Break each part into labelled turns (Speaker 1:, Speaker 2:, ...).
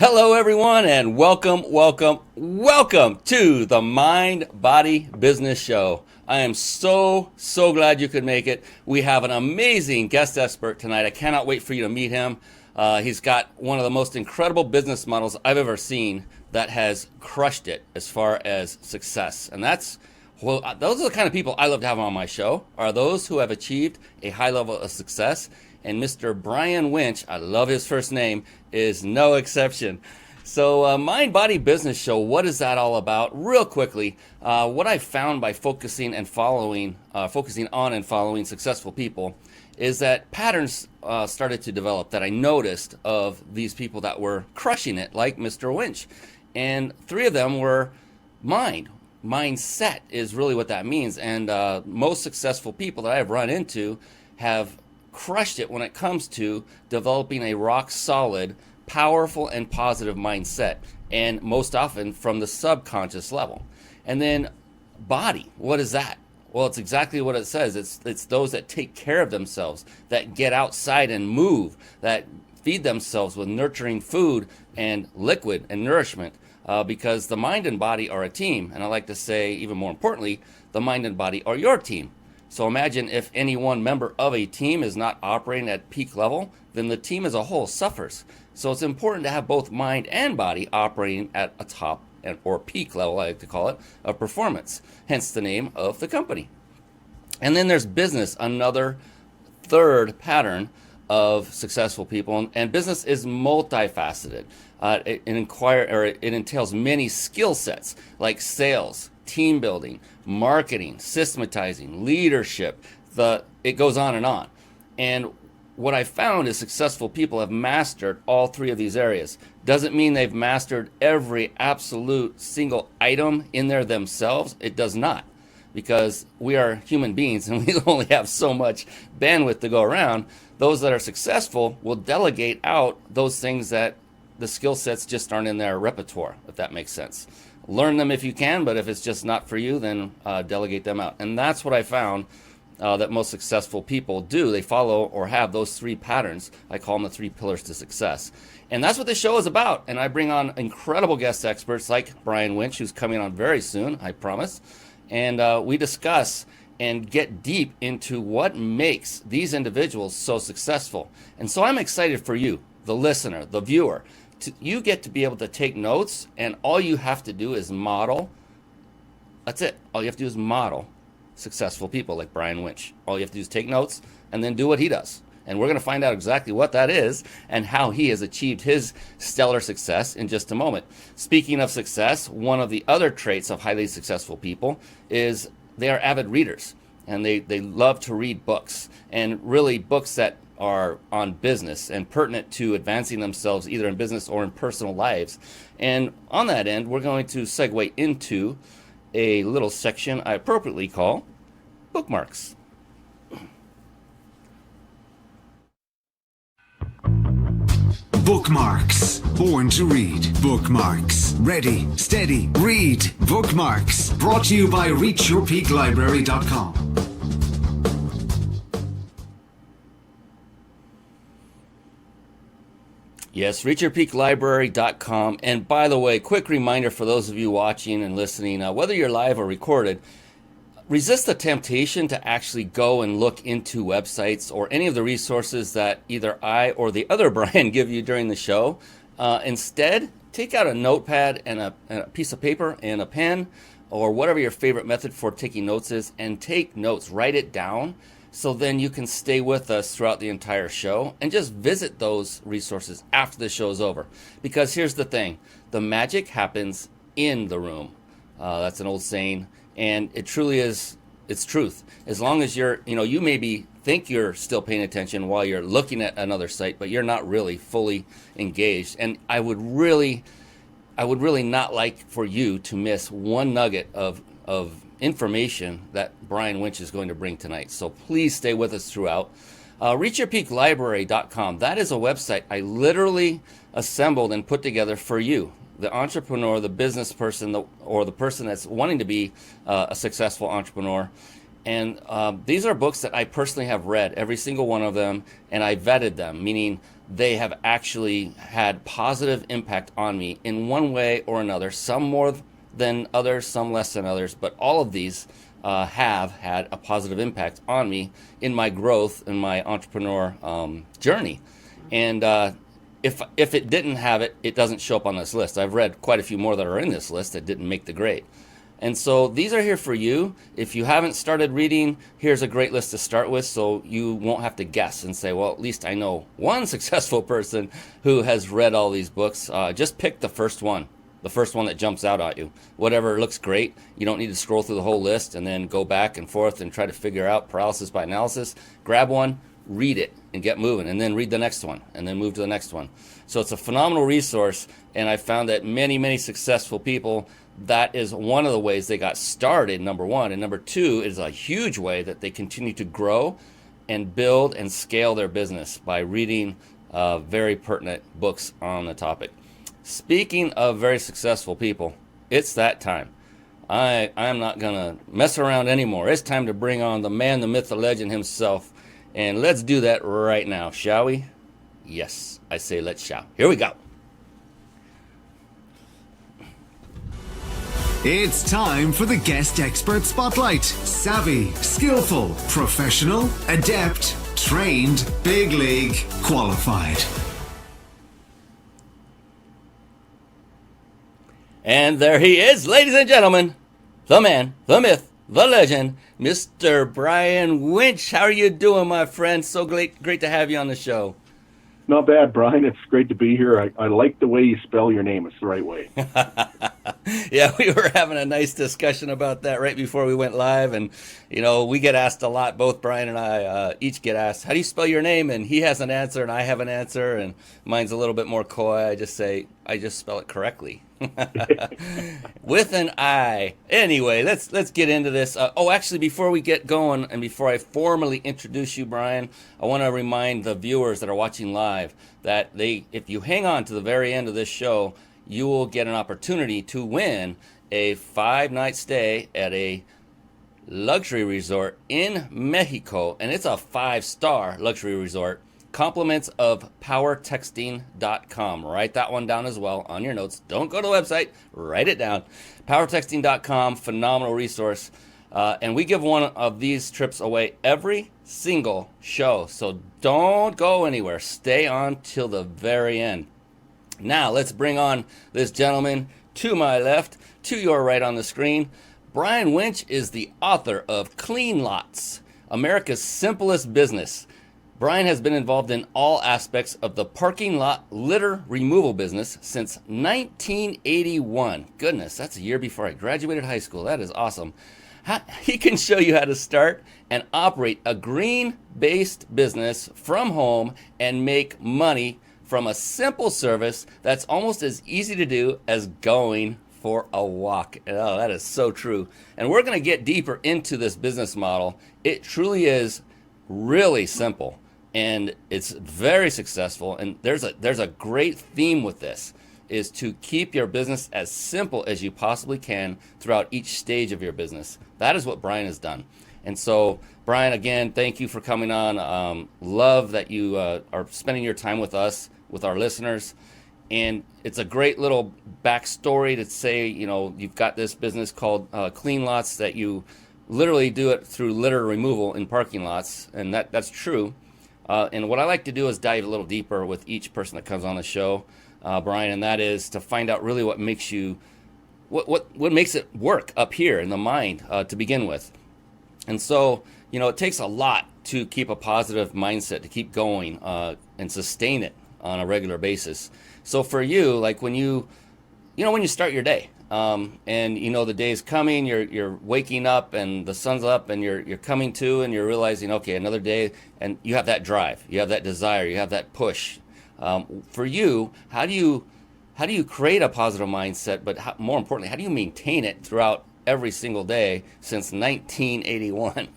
Speaker 1: Hello, everyone, and welcome to the Mind Body Business Show. I am so glad you could make it. We have an amazing guest expert tonight. I cannot wait for you to meet him. He's got one of the most incredible business models I've ever seen that has crushed it as far as success. And those are the kind of people I love to have on my show, are those who have achieved a high level of success. And Mr. Brian Winch, I love his first name, is no exception. So Mind Body Business Show, what is that all about? Real quickly, what I found by focusing on and following successful people is that patterns started to develop that I noticed of these people that were crushing it, like Mr. Winch. And three of them were mindset is really what that means. And most successful people that I have run into have crushed it when it comes to developing a rock solid, powerful, and positive mindset, and most often from the subconscious level. And then body, what is that? Well, it's exactly what it says. It's those that take care of themselves, that get outside and move, that feed themselves with nurturing food and liquid and nourishment, because the mind and body are a team. And I like to say, even more importantly, the mind and body are your team. So imagine if any one member of a team is not operating at peak level, then the team as a whole suffers. So it's important to have both mind and body operating at a top or peak level, I like to call it, of performance, hence the name of the company. And then there's business, another third pattern of successful people. And business is multifaceted. It entails many skill sets like sales, team building, marketing, systematizing, leadership. It goes on and on. And what I found is successful people have mastered all three of these areas. Doesn't mean they've mastered every absolute single item in there themselves. It does not, because we are human beings and we only have so much bandwidth to go around. Those that are successful will delegate out those things that the skill sets just aren't in their repertoire, if that makes sense. Learn them if you can, but if it's just not for you, then delegate them out. And that's what I found that most successful people do. They follow or have those three patterns. I call them the three pillars to success. And that's what this show is about. And I bring on incredible guest experts like Brian Winch, who's coming on very soon, I promise. And we discuss and get deep into what makes these individuals so successful. And so I'm excited for you, the listener, the viewer. You get to be able to take notes, and all you have to do is model. That's it. All you have to do is model successful people like Brian Winch. All you have to do is take notes and then do what he does. And we're going to find out exactly what that is and how he has achieved his stellar success in just a moment. Speaking of success, one of the other traits of highly successful people is they are avid readers, and they love to read books, and really books that are on business and pertinent to advancing themselves either in business or in personal lives. And on that end, we're going to segue into a little section I appropriately call bookmarks.
Speaker 2: Bookmarks. Born to read. Bookmarks. Ready, steady, read. Bookmarks. Brought to you by ReachYourPeakLibrary.com.
Speaker 1: Yes, ReachYourPeakLibrary.com. And by the way, quick reminder for those of you watching and listening, whether you're live or recorded, resist the temptation to actually go and look into websites or any of the resources that either I or the other Brian give you during the show. Instead, take out a notepad and a piece of paper and a pen, or whatever your favorite method for taking notes is, and take notes. Write it down, so then you can stay with us throughout the entire show and just visit those resources after the show is over. Because here's the thing, the magic happens in the room. That's an old saying, and it truly is, it's truth. As long as you maybe think you're still paying attention while you're looking at another site, but you're not really fully engaged. And I would really not like for you to miss one nugget of information that Brian Winch is going to bring tonight. So please stay with us throughout. ReachYourPeakLibrary.com. That is a website I literally assembled and put together for you, the entrepreneur, the business person, or the person that's wanting to be a successful entrepreneur. And these are books that I personally have read, every single one of them, and I vetted them, meaning they have actually had positive impact on me in one way or another, some more than others, some less than others, but all of these have had a positive impact on me in my growth in my entrepreneur journey. And if it didn't have it, it doesn't show up on this list. I've read quite a few more that are in this list that didn't make the grade. And so these are here for you. If you haven't started reading, here's a great list to start with, so you won't have to guess and say, well, at least I know one successful person who has read all these books. Just pick the first one that jumps out at you. Whatever looks great. You don't need to scroll through the whole list and then go back and forth and try to figure out paralysis by analysis. Grab one, read it, and get moving, and then read the next one, and then move to the next one. So it's a phenomenal resource, and I found that many, many successful people, that is one of the ways they got started, number one. And number two is a huge way that they continue to grow and build and scale their business by reading very pertinent books on the topic. Speaking of very successful people, it's that time. I'm not going to mess around anymore. It's time to bring on the man, the myth, the legend himself. And let's do that right now, shall we? Yes, I say let's shall. Here we go.
Speaker 2: It's time for the Guest Expert Spotlight. Savvy, skillful, professional, adept, trained, big league, qualified.
Speaker 1: And there he is, ladies and gentlemen, the man, the myth, the legend, Mr. Brian Winch. How are you doing, my friend? So great to have you on the show.
Speaker 3: Not bad, Brian. It's great to be here. I like the way you spell your name. It's the right way.
Speaker 1: Yeah, we were having a nice discussion about that right before we went live. And, you know, we get asked a lot, both Brian and I each get asked, how do you spell your name? And he has an answer and I have an answer. And mine's a little bit more coy. I just say, I just spell it correctly. With an I. Anyway, let's get into this. Actually, before we get going and before I formally introduce you, Brian, I want to remind the viewers that are watching live that if you hang on to the very end of this show, you will get an opportunity to win a 5-night stay at a luxury resort in Mexico, and it's a 5-star luxury resort. Compliments of powertexting.com. Write that one down as well on your notes. Don't go to the website. Write it down. Powertexting.com, phenomenal resource. And we give one of these trips away every single show. So don't go anywhere. Stay on till the very end. Now let's bring on this gentleman to my left, to your right on the screen. Brian Winch is the author of Cleanlots, America's Simplest Business. Brian has been involved in all aspects of the parking lot litter removal business since 1981. Goodness, that's a year before I graduated high school. That is awesome. He can show you how to start and operate a green-based business from home and make money from a simple service that's almost as easy to do as going for a walk. Oh, that is so true. And we're going to get deeper into this business model. It truly is really simple. And it's very successful, and there's a great theme with this, is to keep your business as simple as you possibly can throughout each stage of your business. That is what Brian has done. And so, Brian, again, thank you for coming on. Love that you are spending your time with us, with our listeners. And it's a great little backstory to say, you know, you've got this business called Cleanlots, that you literally do it through litter removal in parking lots, and that's true. And what I like to do is dive a little deeper with each person that comes on the show, Brian, and that is to find out really what makes what makes it work up here in the mind to begin with. And so, you know, it takes a lot to keep a positive mindset, to keep going and sustain it on a regular basis. So for you, like when you start your day, and you know the day's coming, you're waking up and the sun's up and you're coming to and you're realizing, okay, another day, and you have that drive, you have that desire, you have that push. For you, how do you create a positive mindset, but more importantly, how do you maintain it throughout every single day since 1981?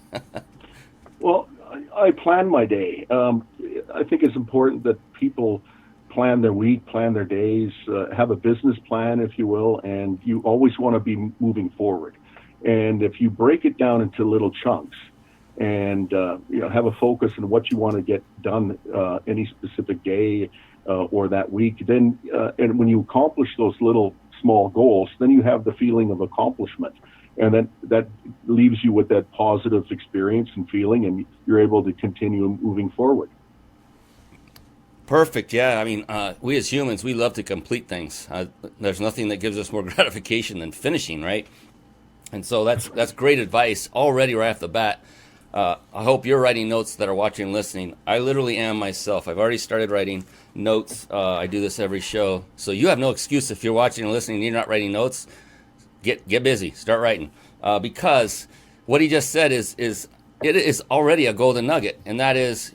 Speaker 3: Well, I plan my day. I think it's important that people plan their week, plan their days, have a business plan, if you will, and you always want to be moving forward. And if you break it down into little chunks, and have a focus on what you want to get done any specific day or that week. Then, and when you accomplish those little small goals, then you have the feeling of accomplishment, and then that leaves you with that positive experience and feeling, and you're able to continue moving forward.
Speaker 1: Perfect. Yeah. I mean, we as humans, we love to complete things. There's nothing that gives us more gratification than finishing, right? And so that's great advice already right off the bat. I hope you're writing notes that are watching and listening. I literally am myself. I've already started writing notes. I do this every show. So you have no excuse if you're watching and listening and you're not writing notes. Get busy. Start writing. Because what he just said is it is already a golden nugget. And that is,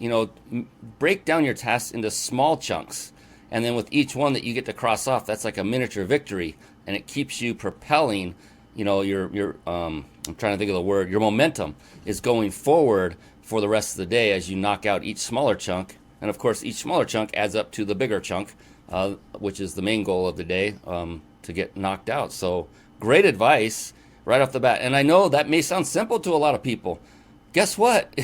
Speaker 1: break down your tasks into small chunks. And then with each one that you get to cross off, that's like a miniature victory. And it keeps you propelling, your I'm trying to think of the word, your momentum is going forward for the rest of the day as you knock out each smaller chunk. And of course, each smaller chunk adds up to the bigger chunk, which is the main goal of the day, to get knocked out. So great advice right off the bat. And I know that may sound simple to a lot of people. Guess what?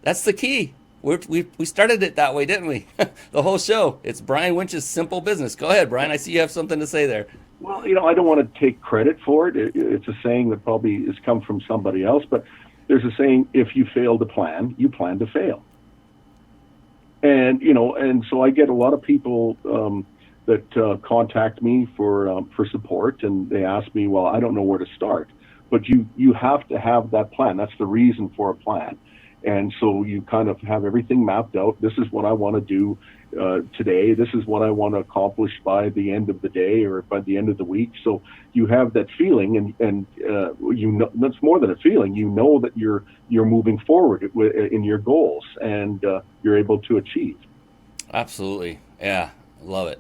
Speaker 1: That's the key. We started it that way, didn't we? The whole show. It's Brian Winch's Simple Business. Go ahead, Brian. I see you have something to say there.
Speaker 3: Well, I don't want to take credit for it. It's a saying that probably has come from somebody else, but there's a saying, if you fail to plan, you plan to fail. And, and so I get a lot of people that contact me for support, and they ask me, well, I don't know where to start. But you have to have that plan. That's the reason for a plan. And so you kind of have everything mapped out. This is what I want to do today. This is what I want to accomplish by the end of the day or by the end of the week. So you have that feeling, and that's more than a feeling. You know that you're moving forward in your goals, and you're able to achieve.
Speaker 1: Absolutely. Yeah. Love it.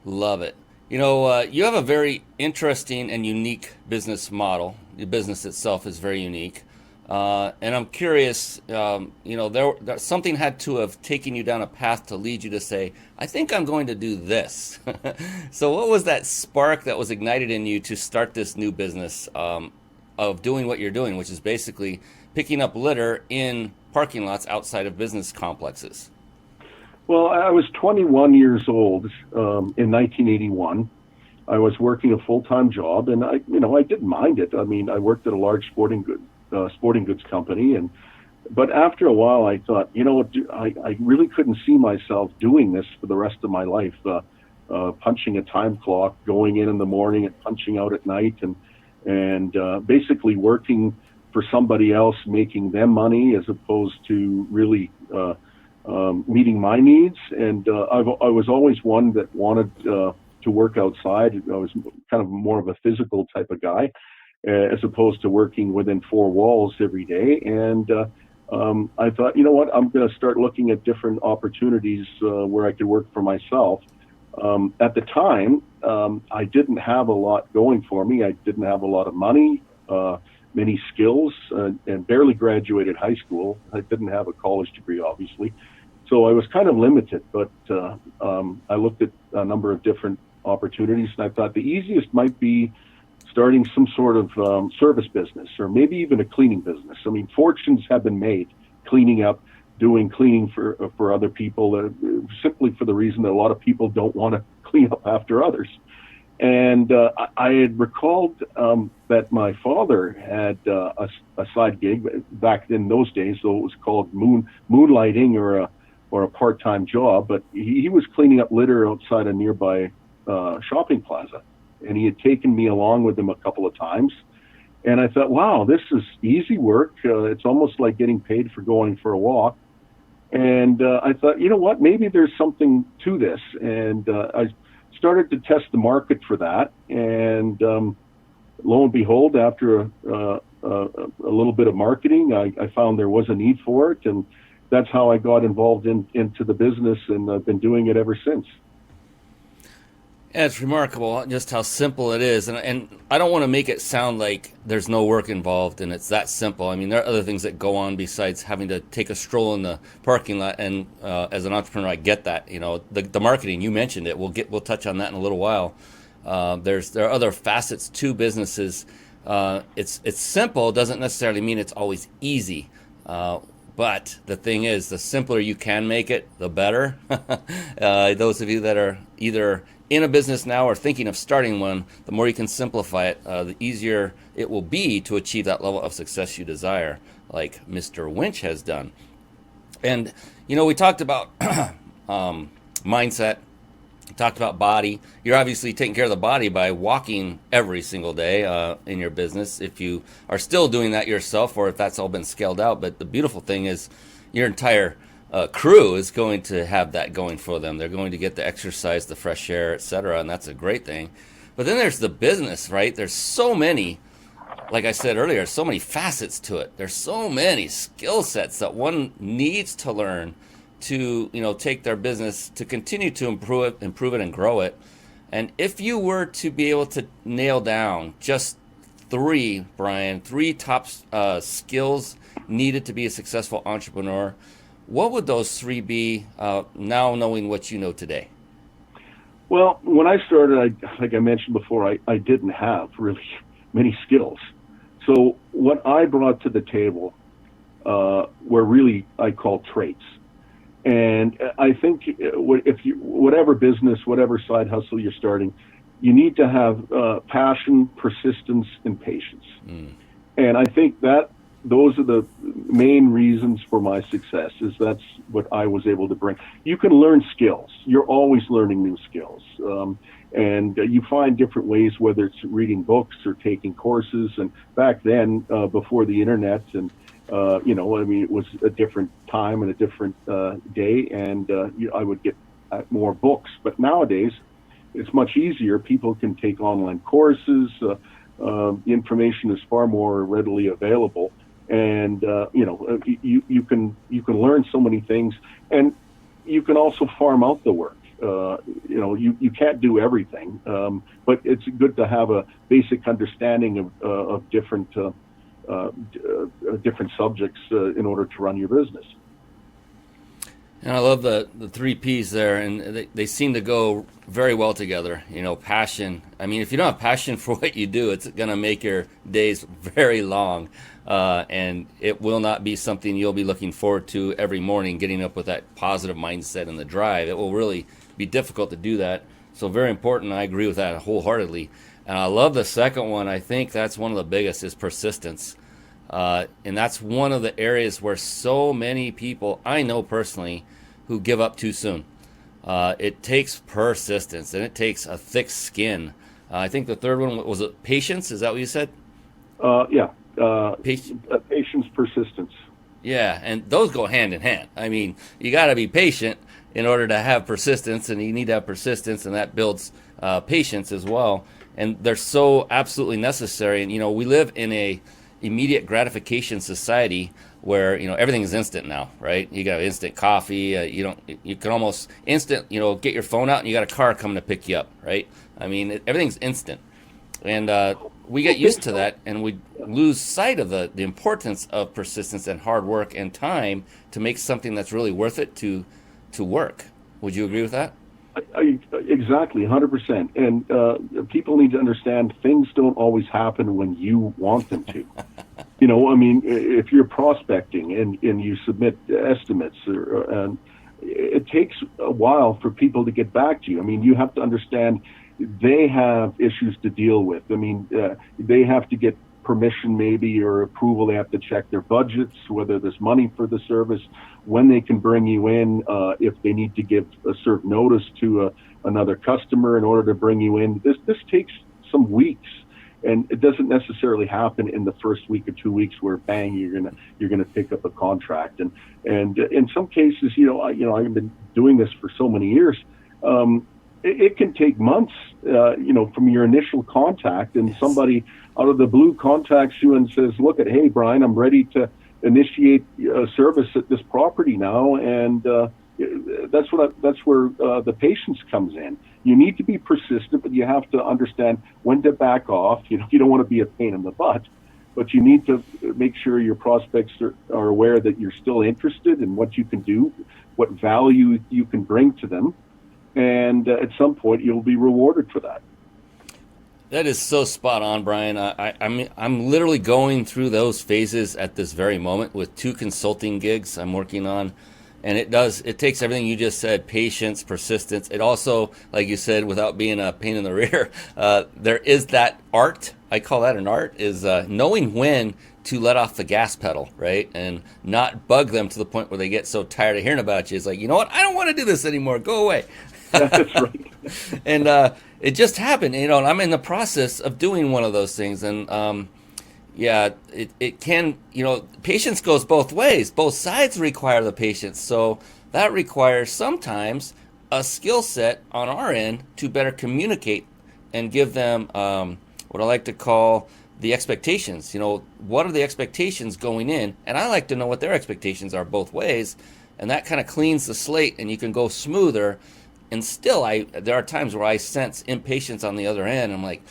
Speaker 1: Love it. You have a very interesting and unique business model. The business itself is very unique. And I'm curious, there something had to have taken you down a path to lead you to say, I think I'm going to do this. So what was that spark that was ignited in you to start this new business of doing what you're doing, which is basically picking up litter in parking lots outside of business complexes?
Speaker 3: Well, I was 21 years old in 1981. I was working a full-time job, and I didn't mind it. I mean, I worked at a large sporting goods company, but after a while, I thought, I really couldn't see myself doing this for the rest of my life. Punching a time clock, going in the morning and punching out at night, and basically working for somebody else, making them money as opposed to really meeting my needs. And I was always one that wanted to work outside. I was kind of more of a physical type of guy, as opposed to working within four walls every day. And I thought, I'm going to start looking at different opportunities where I could work for myself. At the time, I didn't have a lot going for me. I didn't have a lot of money, many skills, and barely graduated high school. I didn't have a college degree, obviously. So I was kind of limited, but I looked at a number of different opportunities, and I thought the easiest might be starting some sort of service business, or maybe even a cleaning business. I mean, fortunes have been made cleaning up, doing cleaning for other people, simply for the reason that a lot of people don't want to clean up after others. And I had recalled that my father had a side gig back in those days, so it was called moonlighting or a part-time job, but he was cleaning up litter outside a nearby shopping plaza. And he had taken me along with him a couple of times. And I thought, wow, this is easy work. It's almost like getting paid for going for a walk. And I thought, what, maybe there's something to this. And I started to test the market for that. And lo and behold, after a little bit of marketing, I found there was a need for it. And that's how I got involved into the business, and I've been doing it ever since.
Speaker 1: Yeah, it's remarkable just how simple it is. And I don't want to make it sound like there's no work involved and it's that simple. I mean, there are other things that go on besides having to take a stroll in the parking lot. And as an entrepreneur, I get that. The marketing, you mentioned it. We'll touch on that in a little while. There are other facets to businesses. It's simple doesn't necessarily mean it's always easy. But the thing is, the simpler you can make it, the better. Those of you that are either in a business now or thinking of starting one, the more you can simplify it, the easier it will be to achieve that level of success you desire, like Mr. Winch has done. And, we talked about mindset, talked about body. You're obviously taking care of the body by walking every single day in your business, if you are still doing that yourself or if that's all been scaled out. But the beautiful thing is your entire crew is going to have that going for them. They're going to get the exercise, the fresh air, etc., and that's a great thing. But then there's the business, right? There's so many, like I said earlier, so many facets to it. There's so many skill sets that one needs to learn to take their business to continue to improve it and grow it. And if you were to be able to nail down just three top skills needed to be a successful entrepreneur, what would those three be, now knowing what you know today?
Speaker 3: Well, when I started, like I mentioned before, I didn't have really many skills. So what I brought to the table were really, I call traits. And I think whatever business, whatever side hustle you're starting, you need to have passion, persistence, and patience. And I think that those are the main reasons for my success. That's what I was able to bring. You can learn skills. You're always learning new skills. And you find different ways, whether it's reading books or taking courses. And back then, before the internet and it was a different time and a different day, and I would get more books. But nowadays, it's much easier. People can take online courses. The information is far more readily available, and you can learn so many things, and you can also farm out the work. You can't do everything, but it's good to have a basic understanding of different subjects in order to run your business.
Speaker 1: And I love the three P's there, and they seem to go very well together. Passion. I mean, if you don't have passion for what you do, it's going to make your days very long, and it will not be something you'll be looking forward to every morning, getting up with that positive mindset and the drive. It will really be difficult to do that. So very important. I agree with that wholeheartedly. And I love the second one. I think that's one of the biggest is persistence. And that's one of the areas where so many people, I know personally, who give up too soon. It takes persistence, and it takes a thick skin. I think the third one, was it patience? Is that what you said?
Speaker 3: Yeah. Patience, persistence.
Speaker 1: Yeah, and those go hand in hand. I mean, you got to be patient in order to have persistence, and you need to have persistence, and that builds patience as well. And they're so absolutely necessary. And, we live in a immediate gratification society where everything is instant now, right? You got instant coffee. You can almost instant get your phone out and you got a car coming to pick you up, right? I mean, everything's instant, and we get used to that, and we lose sight of the importance of persistence and hard work and time to make something that's really worth it to work. Would you agree with that?
Speaker 3: Exactly, 100%. And people need to understand things don't always happen when you want them to. If you're prospecting and you submit estimates, it takes a while for people to get back to you. You have to understand they have issues to deal with. They have to get permission maybe or approval. They have to check their budgets, whether there's money for the service, when they can bring you in, if they need to give a certain notice to another customer in order to bring you in. This takes some weeks, and it doesn't necessarily happen in the first week or 2 weeks where bang you're gonna pick up a contract. And in some cases, I've been doing this for so many years. It can take months, from your initial contact, and somebody out of the blue contacts you and says, hey, Brian, I'm ready to initiate service at this property now. And that's where the patience comes in. You need to be persistent, but you have to understand when to back off. You don't want to be a pain in the butt, but you need to make sure your prospects are aware that you're still interested in what you can do, what value you can bring to them. And at some point, you'll be rewarded for that.
Speaker 1: That is so spot on, Brian. I'm literally going through those phases at this very moment with 2 consulting gigs I'm working on, and it takes everything you just said: patience, persistence. It also, like you said, without being a pain in the rear, there is that art. I call that an art, is knowing when to let off the gas pedal, right, and not bug them to the point where they get so tired of hearing about you. It's like, you know what? I don't want to do this anymore. Go away.
Speaker 3: That's right.
Speaker 1: And it just happened, and I'm in the process of doing one of those things. And yeah, it can, patience goes both ways. Both sides require the patience. So that requires sometimes a skill set on our end to better communicate and give them what I like to call the expectations. What are the expectations going in? And I like to know what their expectations are both ways. And that kind of cleans the slate, and you can go smoother. And still, there are times where I sense impatience on the other end. I'm like,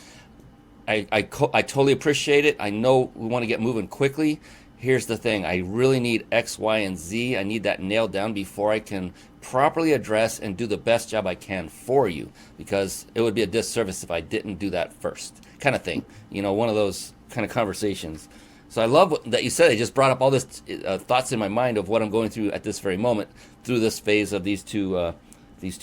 Speaker 1: I totally appreciate it. I know we want to get moving quickly. Here's the thing. I really need X, Y, and Z. I need that nailed down before I can properly address and do the best job I can for you, because it would be a disservice if I didn't do that first, kind of thing. One of those kind of conversations. So I love that you said it. Just brought up all this thoughts in my mind of what I'm going through at this very moment through this phase of these two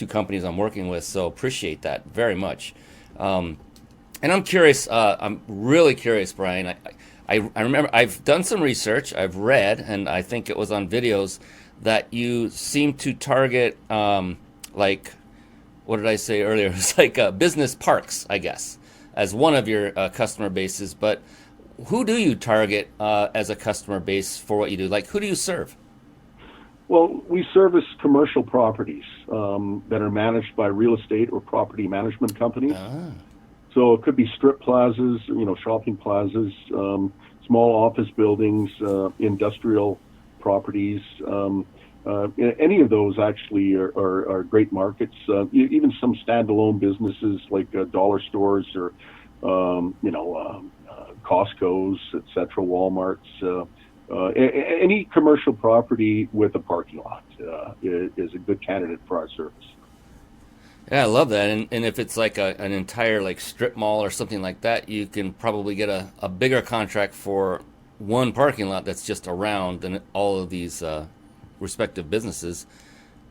Speaker 1: companies I'm working with. So appreciate that very much. And I'm curious, I'm really curious, Brian. I remember I've done some research, I've read, and I think it was on videos, that you seem to target, like, what did I say earlier? It's like business parks, I guess, as one of your customer bases. But who do you target as a customer base for what you do? Like, who do you serve?
Speaker 3: Well, we service commercial properties that are managed by real estate or property management companies.
Speaker 1: Ah.
Speaker 3: So it could be strip plazas, shopping plazas, small office buildings, industrial properties. Any of those actually are great markets. Even some standalone businesses like dollar stores or, Costco's, et cetera, Walmart's. Any commercial property with a parking lot is a good candidate for our service.
Speaker 1: Yeah, I love that. And if it's like an entire like strip mall or something like that, you can probably get a bigger contract for one parking lot that's just around than all of these respective businesses.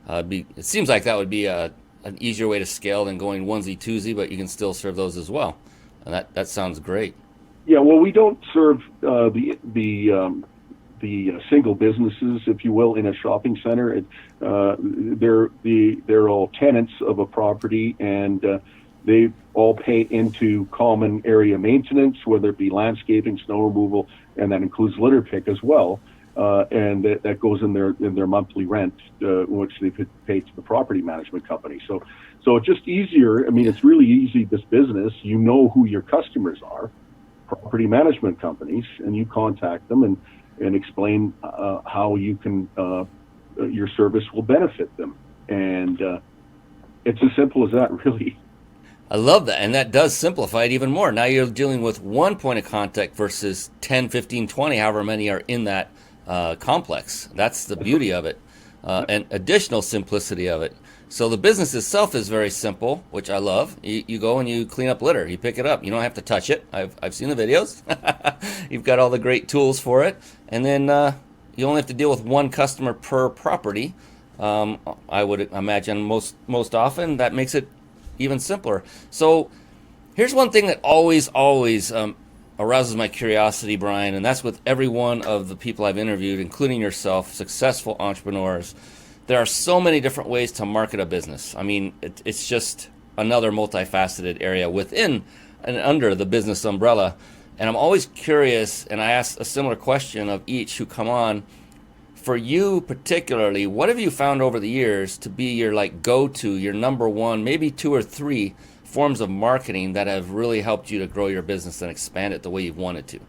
Speaker 1: It seems like that would be an easier way to scale than going onesie twosie, but you can still serve those as well. And that sounds great. Yeah,
Speaker 3: well, we don't serve the single businesses, if you will, in a shopping center. They're all tenants of a property, and they all pay into common area maintenance, whether it be landscaping, snow removal, and that includes litter pick as well. And that goes in their monthly rent, which they could pay to the property management company. So it's just easier. I mean, it's really easy, this business. You know who your customers are, property management companies, and you contact them and explain how you can your service will benefit them. And it's as simple as that, really.
Speaker 1: I love that. And that does simplify it even more. Now you're dealing with one point of contact versus 10, 15, 20, however many are in that complex. That's the beauty of it, and additional simplicity of it. So the business itself is very simple, which I love. You go and you clean up litter. You pick it up. You don't have to touch it. I've seen the videos. You've got all the great tools for it. And then you only have to deal with one customer per property. I would imagine most often that makes it even simpler. So here's one thing that always arouses my curiosity, Brian, and that's with every one of the people I've interviewed, including yourself, successful entrepreneurs. There are so many different ways to market a business. I mean, it's just another multifaceted area within and under the business umbrella. And I'm always curious, and I ask a similar question of each who come on. For you particularly, what have you found over the years to be your go-to, your number one, maybe two or three forms of marketing that have really helped you to grow your business and expand it the way you've wanted to?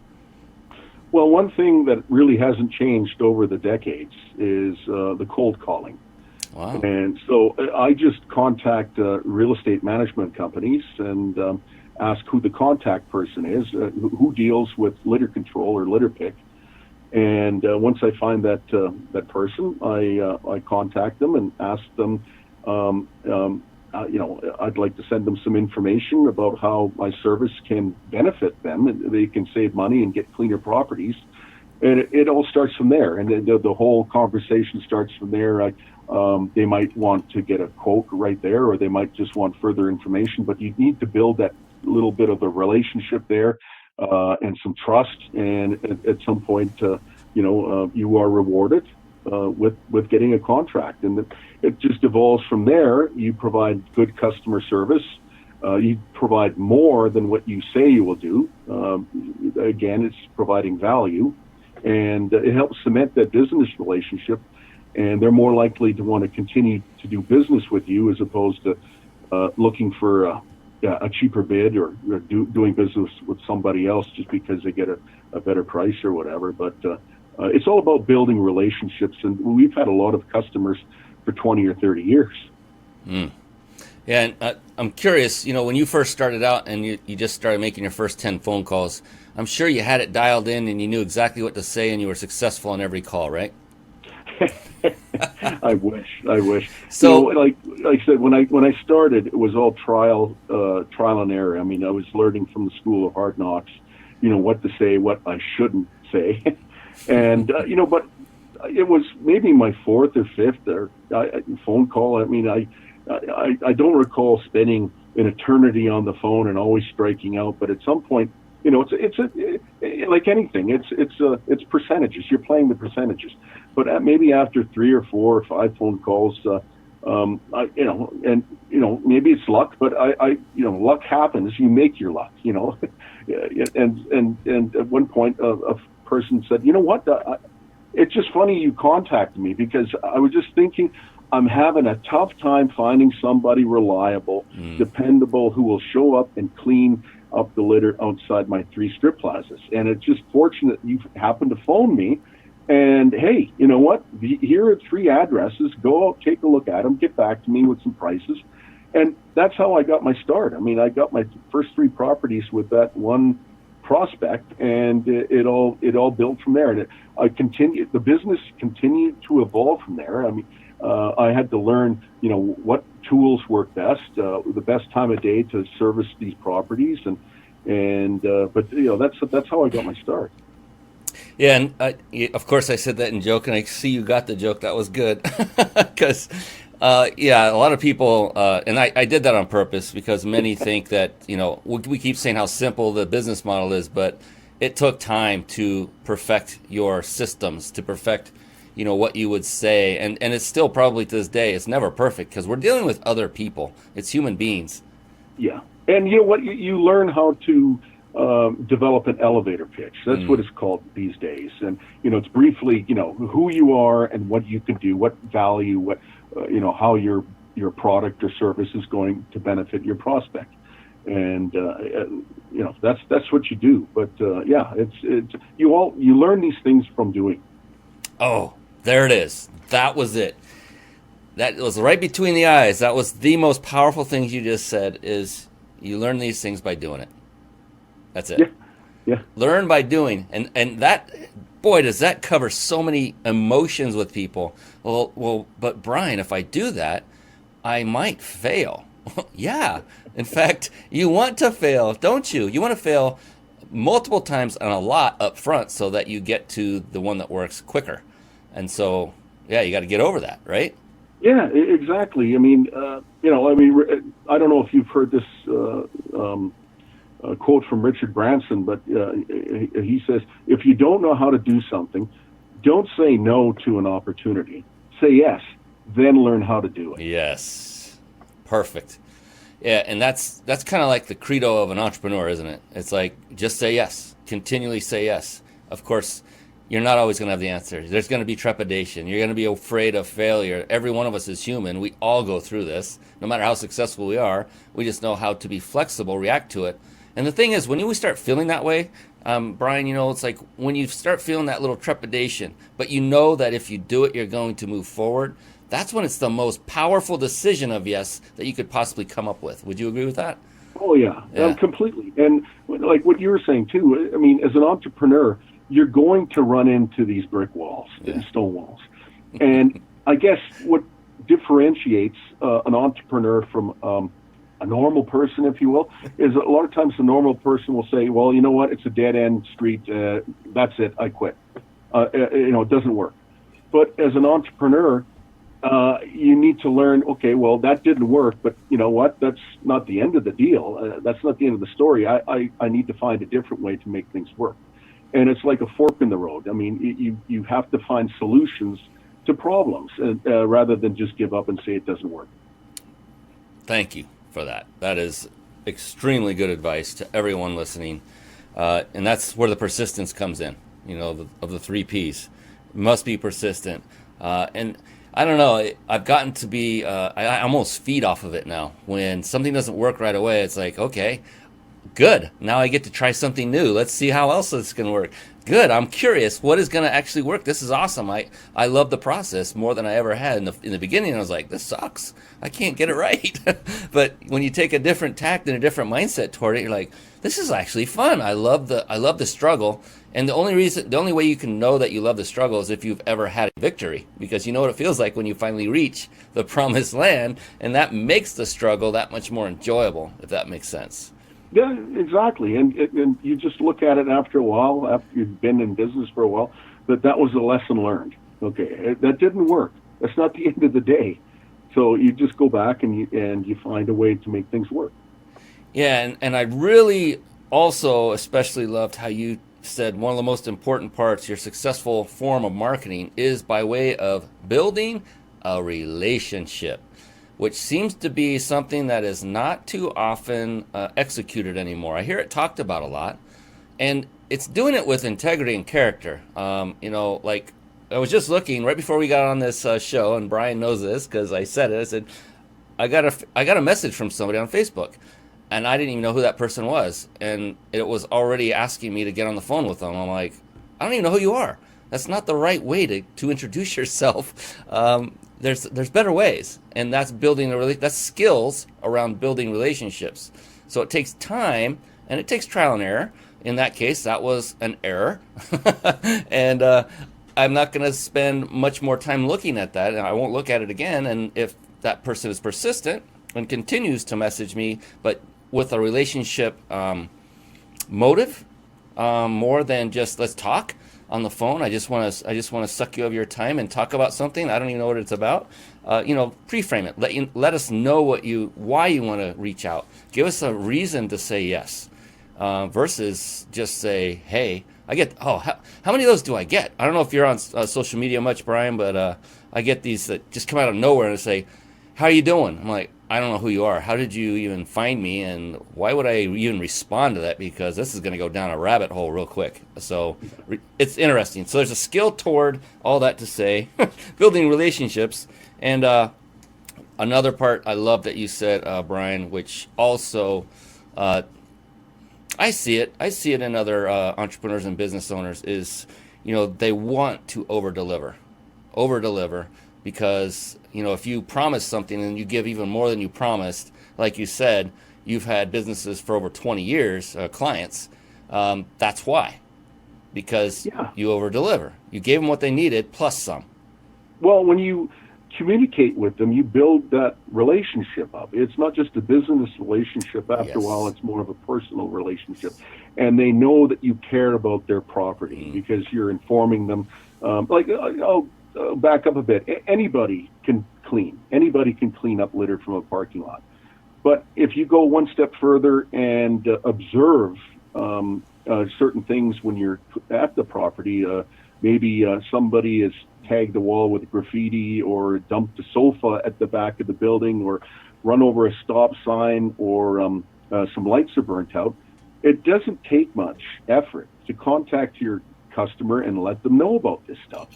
Speaker 3: Well, one thing that really hasn't changed over the decades is the cold calling.
Speaker 1: Wow.
Speaker 3: And so I just contact real estate management companies and ask who the contact person is, who deals with litter control or litter pick. And once I find that person, I contact them and ask them, I'd like to send them some information about how my service can benefit them, and they can save money and get cleaner properties. And it all starts from there, and the whole conversation starts from there. They might want to get a quote right there, or they might just want further information. But you need to build that little bit of a relationship there, and some trust. And at some point, you are rewarded with getting a contract, and it just evolves from there. You provide good customer service. You provide more than what you say you will do. Again, it's providing value. And it helps cement that business relationship, and they're more likely to want to continue to do business with you as opposed to looking for a cheaper bid or doing business with somebody else just because they get a better price or whatever. But it's all about building relationships, and we've had a lot of customers for 20 or 30 years.
Speaker 1: Mm. Yeah, and I'm curious, when you first started out and you just started making your first 10 phone calls, I'm sure you had it dialed in and you knew exactly what to say and you were successful on every call, right?
Speaker 3: I wish.
Speaker 1: So,
Speaker 3: like I said, when I started, it was all trial and error. I mean, I was learning from the school of hard knocks, what to say, what I shouldn't say. And, but it was maybe my fourth or fifth phone call. I mean, I don't recall spending an eternity on the phone and always striking out, but at some point, it's like anything. It's percentages. You're playing the percentages. But maybe after 3 or 4 or 5 phone calls, maybe it's luck, but luck happens. You make your luck, and at one point, a person said, "You know what? It's just funny you contacted me because I was just thinking." I'm having a tough time finding somebody reliable, dependable, who will show up and clean up the litter outside my 3 strip plazas. And it's just fortunate you happened to phone me. And hey, you know what? Here are 3 addresses. Go out, take a look at them, get back to me with some prices. And that's how I got my start. I mean, I got my first 3 properties with that one prospect, and it all built from there. And the business continued to evolve from there. I mean, I had to learn, what tools work best, the best time of day to service these properties, but that's how I got my start.
Speaker 1: Yeah, and of course I said that in joke, and I see you got the joke. That was good, because a lot of people, and I did that on purpose because many think that we keep saying how simple the business model is, but it took time to perfect your systems, to perfect what you would say, and it's still probably to this day, it's never perfect because we're dealing with other people. It's human beings. Yeah.
Speaker 3: And you know what? You learn how to develop an elevator pitch. That's what it's called these days. And, it's briefly, who you are and what you can do, what value, how your product or service is going to benefit your prospect. And, that's what you do. But, you learn these things from doing.
Speaker 1: Oh, there it is. That was it. That was right between the eyes. That was the most powerful thing you just said, is you learn these things by doing it. That's it.
Speaker 3: Yeah.
Speaker 1: Learn by doing. And that, boy, does that cover so many emotions with people. Well, but Brian, if I do that, I might fail. Yeah. In fact, you want to fail, don't you? You want to fail multiple times and a lot up front so that you get to the one that works quicker. And so, you got to get over that, right?
Speaker 3: Yeah, exactly. I mean, I don't know if you've heard this quote from Richard Branson, but he says, if you don't know how to do something, don't say no to an opportunity. Say yes, then learn how to do it.
Speaker 1: Yes. Perfect. Yeah, and that's kind of like the credo of an entrepreneur, isn't it? It's like, just say yes. Continually say yes. Of course, you're not always going to have the answer. There's going to be trepidation. You're going to be afraid of failure. Every one of us is human. We all go through this. No matter how successful we are, we just know how to be flexible, react to it. And the thing is, when we start feeling that way, Brian, it's like when you start feeling that little trepidation, but you know that if you do it, you're going to move forward, that's when it's the most powerful decision of yes that you could possibly come up with. Would you agree with that?
Speaker 3: Oh, yeah. Completely. And like what you were saying, too, I mean, as an entrepreneur, you're going to run into these brick walls and stone walls. And I guess what differentiates an entrepreneur from a normal person, if you will, is a lot of times the normal person will say, well, you know what, it's a dead end street. That's it. I quit. It doesn't work. But as an entrepreneur, you need to learn, okay, well, that didn't work, but you know what? That's not the end of the deal. That's not the end of the story. I need to find a different way to make things work. And it's like a fork in the road. I mean, you have to find solutions to problems rather than just give up and say it doesn't work.
Speaker 1: Thank you for that. That is extremely good advice to everyone listening. And that's where the persistence comes in, of the 3 Ps. Must be persistent. And I don't know, I've gotten to be, I almost feed off of it now. When something doesn't work right away, it's like, okay, good. Now I get to try something new. Let's see how else it's going to work. Good. I'm curious. What is going to actually work? This is awesome. I love the process more than I ever had. In the beginning, I was like, this sucks. I can't get it right. But when you take a different tact and a different mindset toward it, you're like, this is actually fun. I love the struggle. And the only way you can know that you love the struggle is if you've ever had a victory, because you know what it feels like when you finally reach the promised land, and that makes the struggle that much more enjoyable, if that makes sense.
Speaker 3: Yeah, exactly. And you just look at it after a while, after you've been in business for a while, that was a lesson learned. Okay, that didn't work. That's not the end of the day. So you just go back and you find a way to make things work.
Speaker 1: Yeah, and I really also especially loved how you said one of the most important parts, your successful form of marketing is by way of building a relationship, which seems to be something that is not too often executed anymore. I hear it talked about a lot, and it's doing it with integrity and character. Like I was just looking right before we got on this show, and Brian knows this because I said it. I said, I got a message from somebody on Facebook, and I didn't even know who that person was, and it was already asking me to get on the phone with them. I'm like, I don't even know who you are. That's not the right way to introduce yourself. There's better ways, and that's that's skills around building relationships. So it takes time, and it takes trial and error. In that case, that was an error, and I'm not going to spend much more time looking at that, and I won't look at it again. And if that person is persistent and continues to message me, but with a relationship motive, more than just let's talk on the phone. I just want to suck you of your time and talk about something. I don't even know what it's about. Pre-frame it. Let us know why you want to reach out. Give us a reason to say yes, versus just say, hey, I get. How many of those do I get? I don't know if you're on social media much, Brian, but I get these that just come out of nowhere and say, how are you doing? I'm like, I don't know who you are. How did you even find me? And why would I even respond to that? Because this is going to go down a rabbit hole real quick. So it's interesting. So there's a skill toward all that to say, building relationships. And another part I love that you said, Brian, which also I see it in other entrepreneurs and business owners is, they want to over-deliver because, if you promise something and you give even more than you promised, like you said, you've had businesses for over 20 years, clients, that's why. Because you over-deliver. You gave them what they needed plus some.
Speaker 3: Well, when you communicate with them, you build that relationship up. It's not just a business relationship. After a while, it's more of a personal relationship. And they know that you care about their property because you're informing them. I'll back up a bit. Anybody can clean. Anybody can clean up litter from a parking lot. But if you go one step further and observe certain things when you're at the property, maybe somebody has tagged the wall with graffiti or dumped a sofa at the back of the building or run over a stop sign or some lights are burnt out, it doesn't take much effort to contact your customer and let them know about this stuff.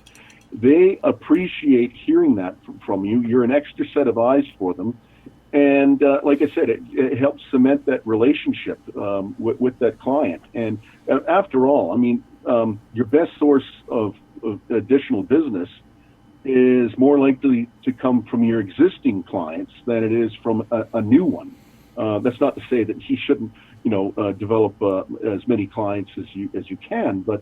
Speaker 3: They appreciate hearing that from you. You're an extra set of eyes for them. And like I said, it helps cement that relationship with that client. And after all, I mean, your best source of additional business is more likely to come from your existing clients than it is from a new one. That's not to say that he shouldn't, develop as many clients as you can, but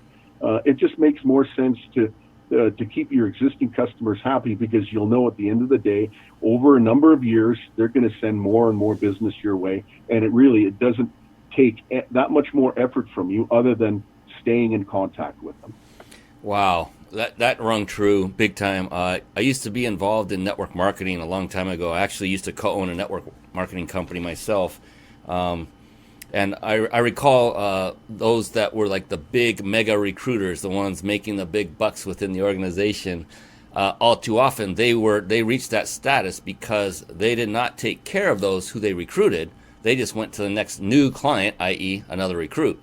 Speaker 3: it just makes more sense to to keep your existing customers happy, because you'll know at the end of the day, over a number of years, they're going to send more and more business your way. And it doesn't take that much more effort from you other than staying in contact with them.
Speaker 1: Wow, that rung true big time. I used to be involved in network marketing a long time ago. I actually used to co-own a network marketing company myself. And I recall those that were like the big mega recruiters, the ones making the big bucks within the organization. All too often, they reached that status because they did not take care of those who they recruited. They just went to the next new client, i.e., another recruit.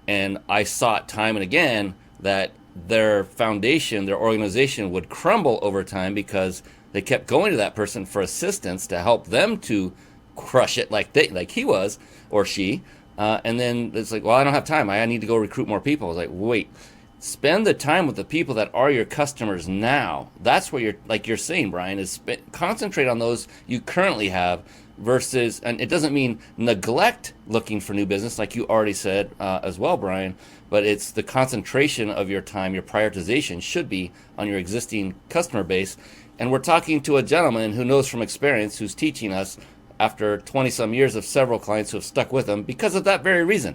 Speaker 1: And I saw it time and again that their foundation, their organization would crumble over time because they kept going to that person for assistance to help them to crush it like he was or she, and then it's like, well, I don't have time. I need to go recruit more people. I was like, wait, spend the time with the people that are your customers now. That's where you're saying, Brian, is concentrate on those you currently have versus, and it doesn't mean neglect looking for new business, like you already said as well, Brian, but it's the concentration of your time, your prioritization should be on your existing customer base. And we're talking to a gentleman who knows from experience, who's teaching us after 20-some years of several clients who have stuck with him because of that very reason.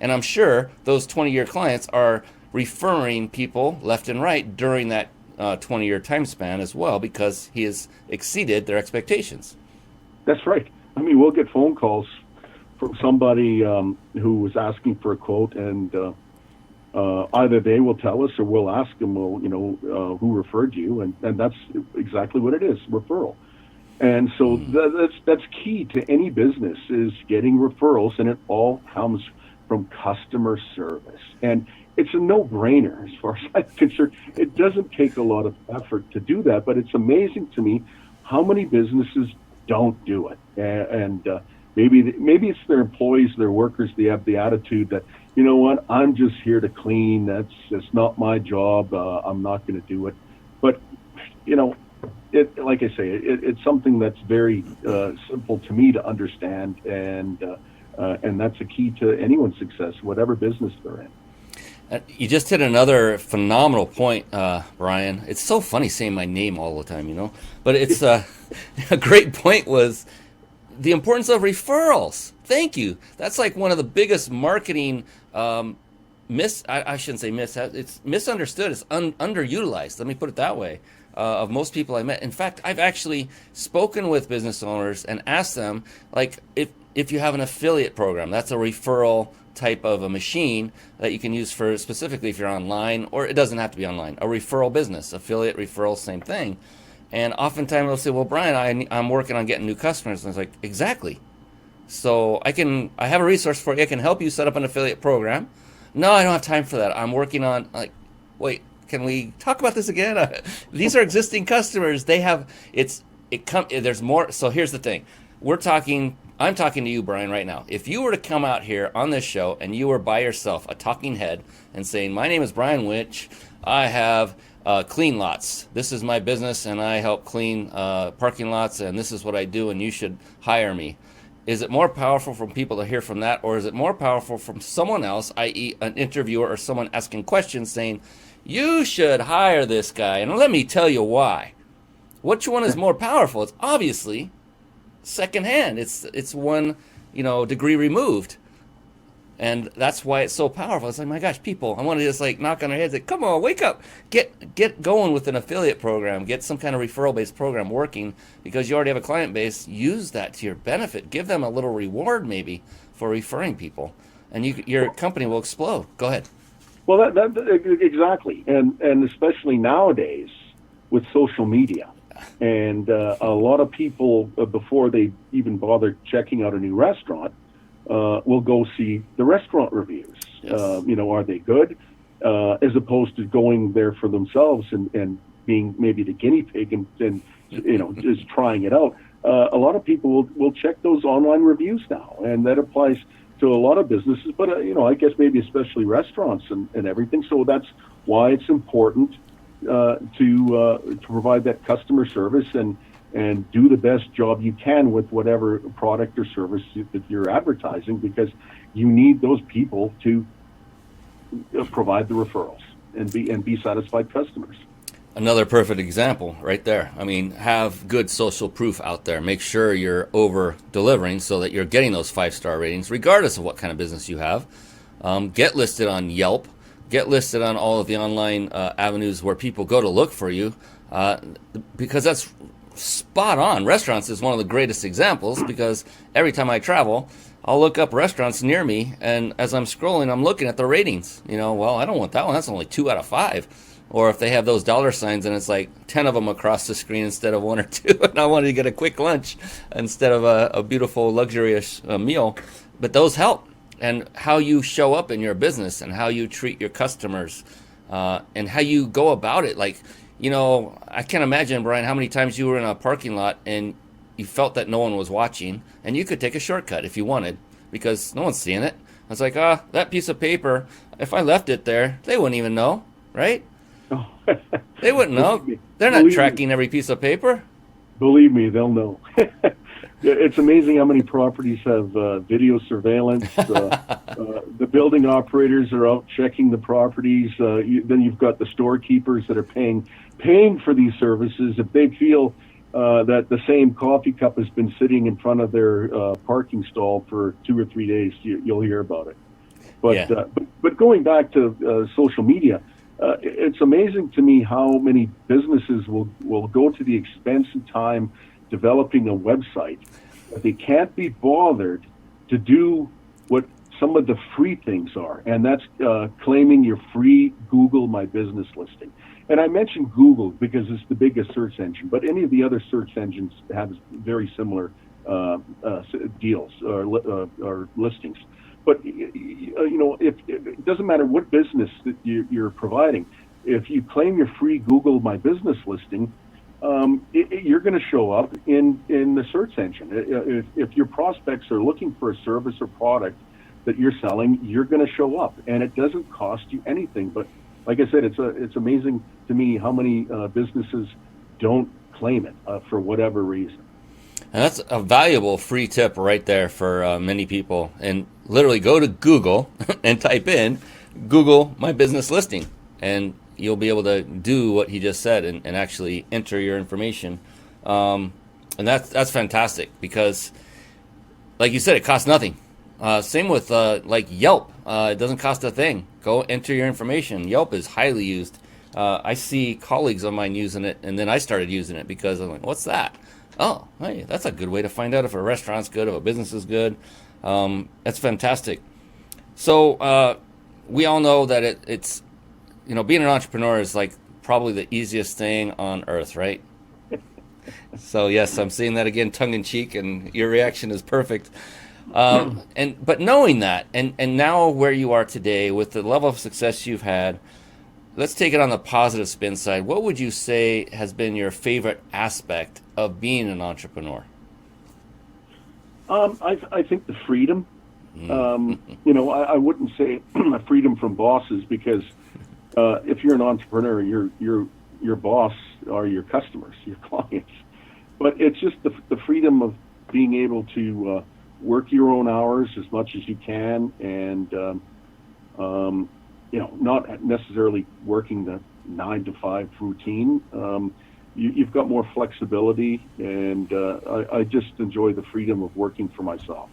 Speaker 1: And I'm sure those 20-year clients are referring people left and right during that 20-year time span as well, because he has exceeded their expectations.
Speaker 3: That's right. I mean, we'll get phone calls from somebody who was asking for a quote, and either they will tell us or we'll ask them, well, who referred you? And that's exactly what it is, referral. And so that's key to any business, is getting referrals, and it all comes from customer service. And it's a no-brainer as far as I'm concerned. It doesn't take a lot of effort to do that, but it's amazing to me how many businesses don't do it. And maybe it's their employees, their workers, they have the attitude that, you know what, I'm just here to clean. That's not my job. I'm not going to do it. But, like I say, it's something that's very simple to me to understand, and that's a key to anyone's success, whatever business they're in.
Speaker 1: You just hit another phenomenal point, Brian. It's so funny saying my name all the time, but it's a great point was the importance of referrals. Thank you. That's like one of the biggest marketing I shouldn't say it's misunderstood. It's underutilized. Let me put it that way. Of most people I met. In fact, I've actually spoken with business owners and asked them, like, if you have an affiliate program, that's a referral type of a machine that you can use for specifically if you're online, or it doesn't have to be online, a referral business, affiliate, referral, same thing. And oftentimes they'll say, well, Brian, I'm working on getting new customers. And I was like, exactly. So I have a resource for you. I can help you set up an affiliate program. No, I don't have time for that. I'm working on, like, wait, can we talk about this again? These are existing customers. They have, there's more. So here's the thing. I'm talking to you, Brian, right now. If you were to come out here on this show and you were by yourself, a talking head, and saying, my name is Brian Winch, I have Cleanlots. This is my business, and I help clean parking lots, and this is what I do, and you should hire me. Is it more powerful for people to hear from that, or is it more powerful from someone else, i.e. an interviewer or someone asking questions saying, you should hire this guy, and let me tell you why? Which one is more powerful? It's obviously secondhand. It's one, degree removed. And that's why it's so powerful. It's like, my gosh, people, I want to just like knock on their heads, like, come on, wake up, get going with an affiliate program, get some kind of referral-based program working, because you already have a client base. Use that to your benefit. Give them a little reward maybe for referring people, and your company will explode. Go ahead.
Speaker 3: Well, that exactly, and especially nowadays with social media. And a lot of people, before they even bother checking out a new restaurant, will go see the restaurant reviews.
Speaker 1: Yes.
Speaker 3: Are they good? As opposed to going there for themselves and being maybe the guinea pig and just trying it out. A lot of people will check those online reviews now, and that applies to a lot of businesses, but I guess maybe especially restaurants and everything. So that's why it's important to provide that customer service and do the best job you can with whatever product or service that you're advertising, because you need those people to provide the referrals and be satisfied customers.
Speaker 1: Another perfect example right there. I mean, have good social proof out there. Make sure you're over delivering so that you're getting those 5-star ratings, regardless of what kind of business you have. Get listed on Yelp. Get listed on all of the online avenues where people go to look for you, because that's spot on. Restaurants is one of the greatest examples, because every time I travel, I'll look up restaurants near me, and as I'm scrolling, I'm looking at the ratings. Well, I don't want that one. That's only 2 out of 5. Or if they have those dollar signs and it's like 10 of them across the screen instead of 1 or 2, and I wanted to get a quick lunch instead of a beautiful, luxurious meal. But those help. And how you show up in your business and how you treat your customers, and how you go about it. Like, I can't imagine, Brian, how many times you were in a parking lot and you felt that no one was watching, and you could take a shortcut if you wanted because no one's seeing it. It's like, that piece of paper, if I left it there, they wouldn't even know, right?
Speaker 3: Oh.
Speaker 1: They wouldn't know. They're not tracking every piece of paper.
Speaker 3: Believe me, they'll know. It's amazing how many properties have video surveillance. The building operators are out checking the properties. Then you've got the storekeepers that are paying for these services. If they feel that the same coffee cup has been sitting in front of their parking stall for 2 or 3 days, you'll hear about it. But going back to social media, it's amazing to me how many businesses will go to the expense and time developing a website, but they can't be bothered to do what some of the free things are, and that's claiming your free Google My Business listing. And I mentioned Google because it's the biggest search engine, but any of the other search engines have very similar deals or listings. But if it doesn't matter what business that you're providing, if you claim your free Google My Business listing, you're going to show up in the search engine. If your prospects are looking for a service or product that you're selling, you're going to show up, and it doesn't cost you anything. But like I said, it's amazing to me how many businesses don't claim it for whatever reason.
Speaker 1: And that's a valuable free tip right there for many people. And literally go to Google and type in Google My Business Listing, and you'll be able to do what he just said and actually enter your information. And that's fantastic because, like you said, it costs nothing. Same with like Yelp. It doesn't cost a thing. Go enter your information. Yelp is highly used. I see colleagues of mine using it, and then I started using it because I'm like, what's that? Oh, hey, that's a good way to find out if a restaurant's good, if a business is good. That's fantastic. So we all know that it's being an entrepreneur is like probably the easiest thing on earth, right? So yes, I'm seeing that again, tongue in cheek, and your reaction is perfect. But knowing that, and now where you are today with the level of success you've had, let's take it on the positive spin side. What would you say has been your favorite aspect of being an entrepreneur?
Speaker 3: I think the freedom. I wouldn't say freedom from bosses because if you're an entrepreneur, your boss are your customers, your clients. But it's just the freedom of being able to work your own hours as much as you can, and not necessarily working the 9 to 5 routine. You've got more flexibility, and I just enjoy the freedom of working for myself.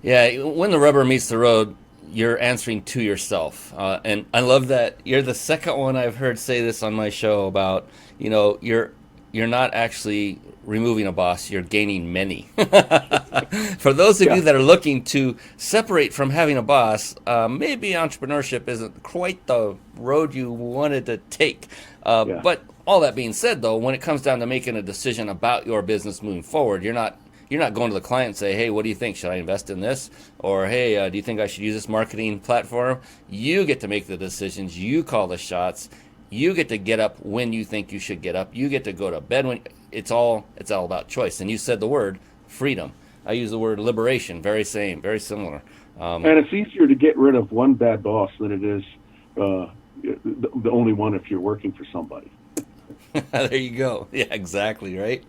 Speaker 1: Yeah, when the rubber meets the road, you're answering to yourself. And I love that you're the second one I've heard say this on my show about, you're not actually removing a boss, you're gaining many. For those of you that are looking to separate from having a boss, maybe entrepreneurship isn't quite the road you wanted to take. But all that being said, though, when it comes down to making a decision about your business moving forward, you're not going to the client and say, hey, what do you think? Should I invest in this? Or, hey, do you think I should use this marketing platform? You get to make the decisions. You call the shots. You get to get up when you think you should get up. You get to go to bed when it's all about choice. And you said the word freedom. I use the word liberation. Very similar.
Speaker 3: And it's easier to get rid of one bad boss than it is the only one if you're working for somebody.
Speaker 1: There you go. Yeah, exactly, right?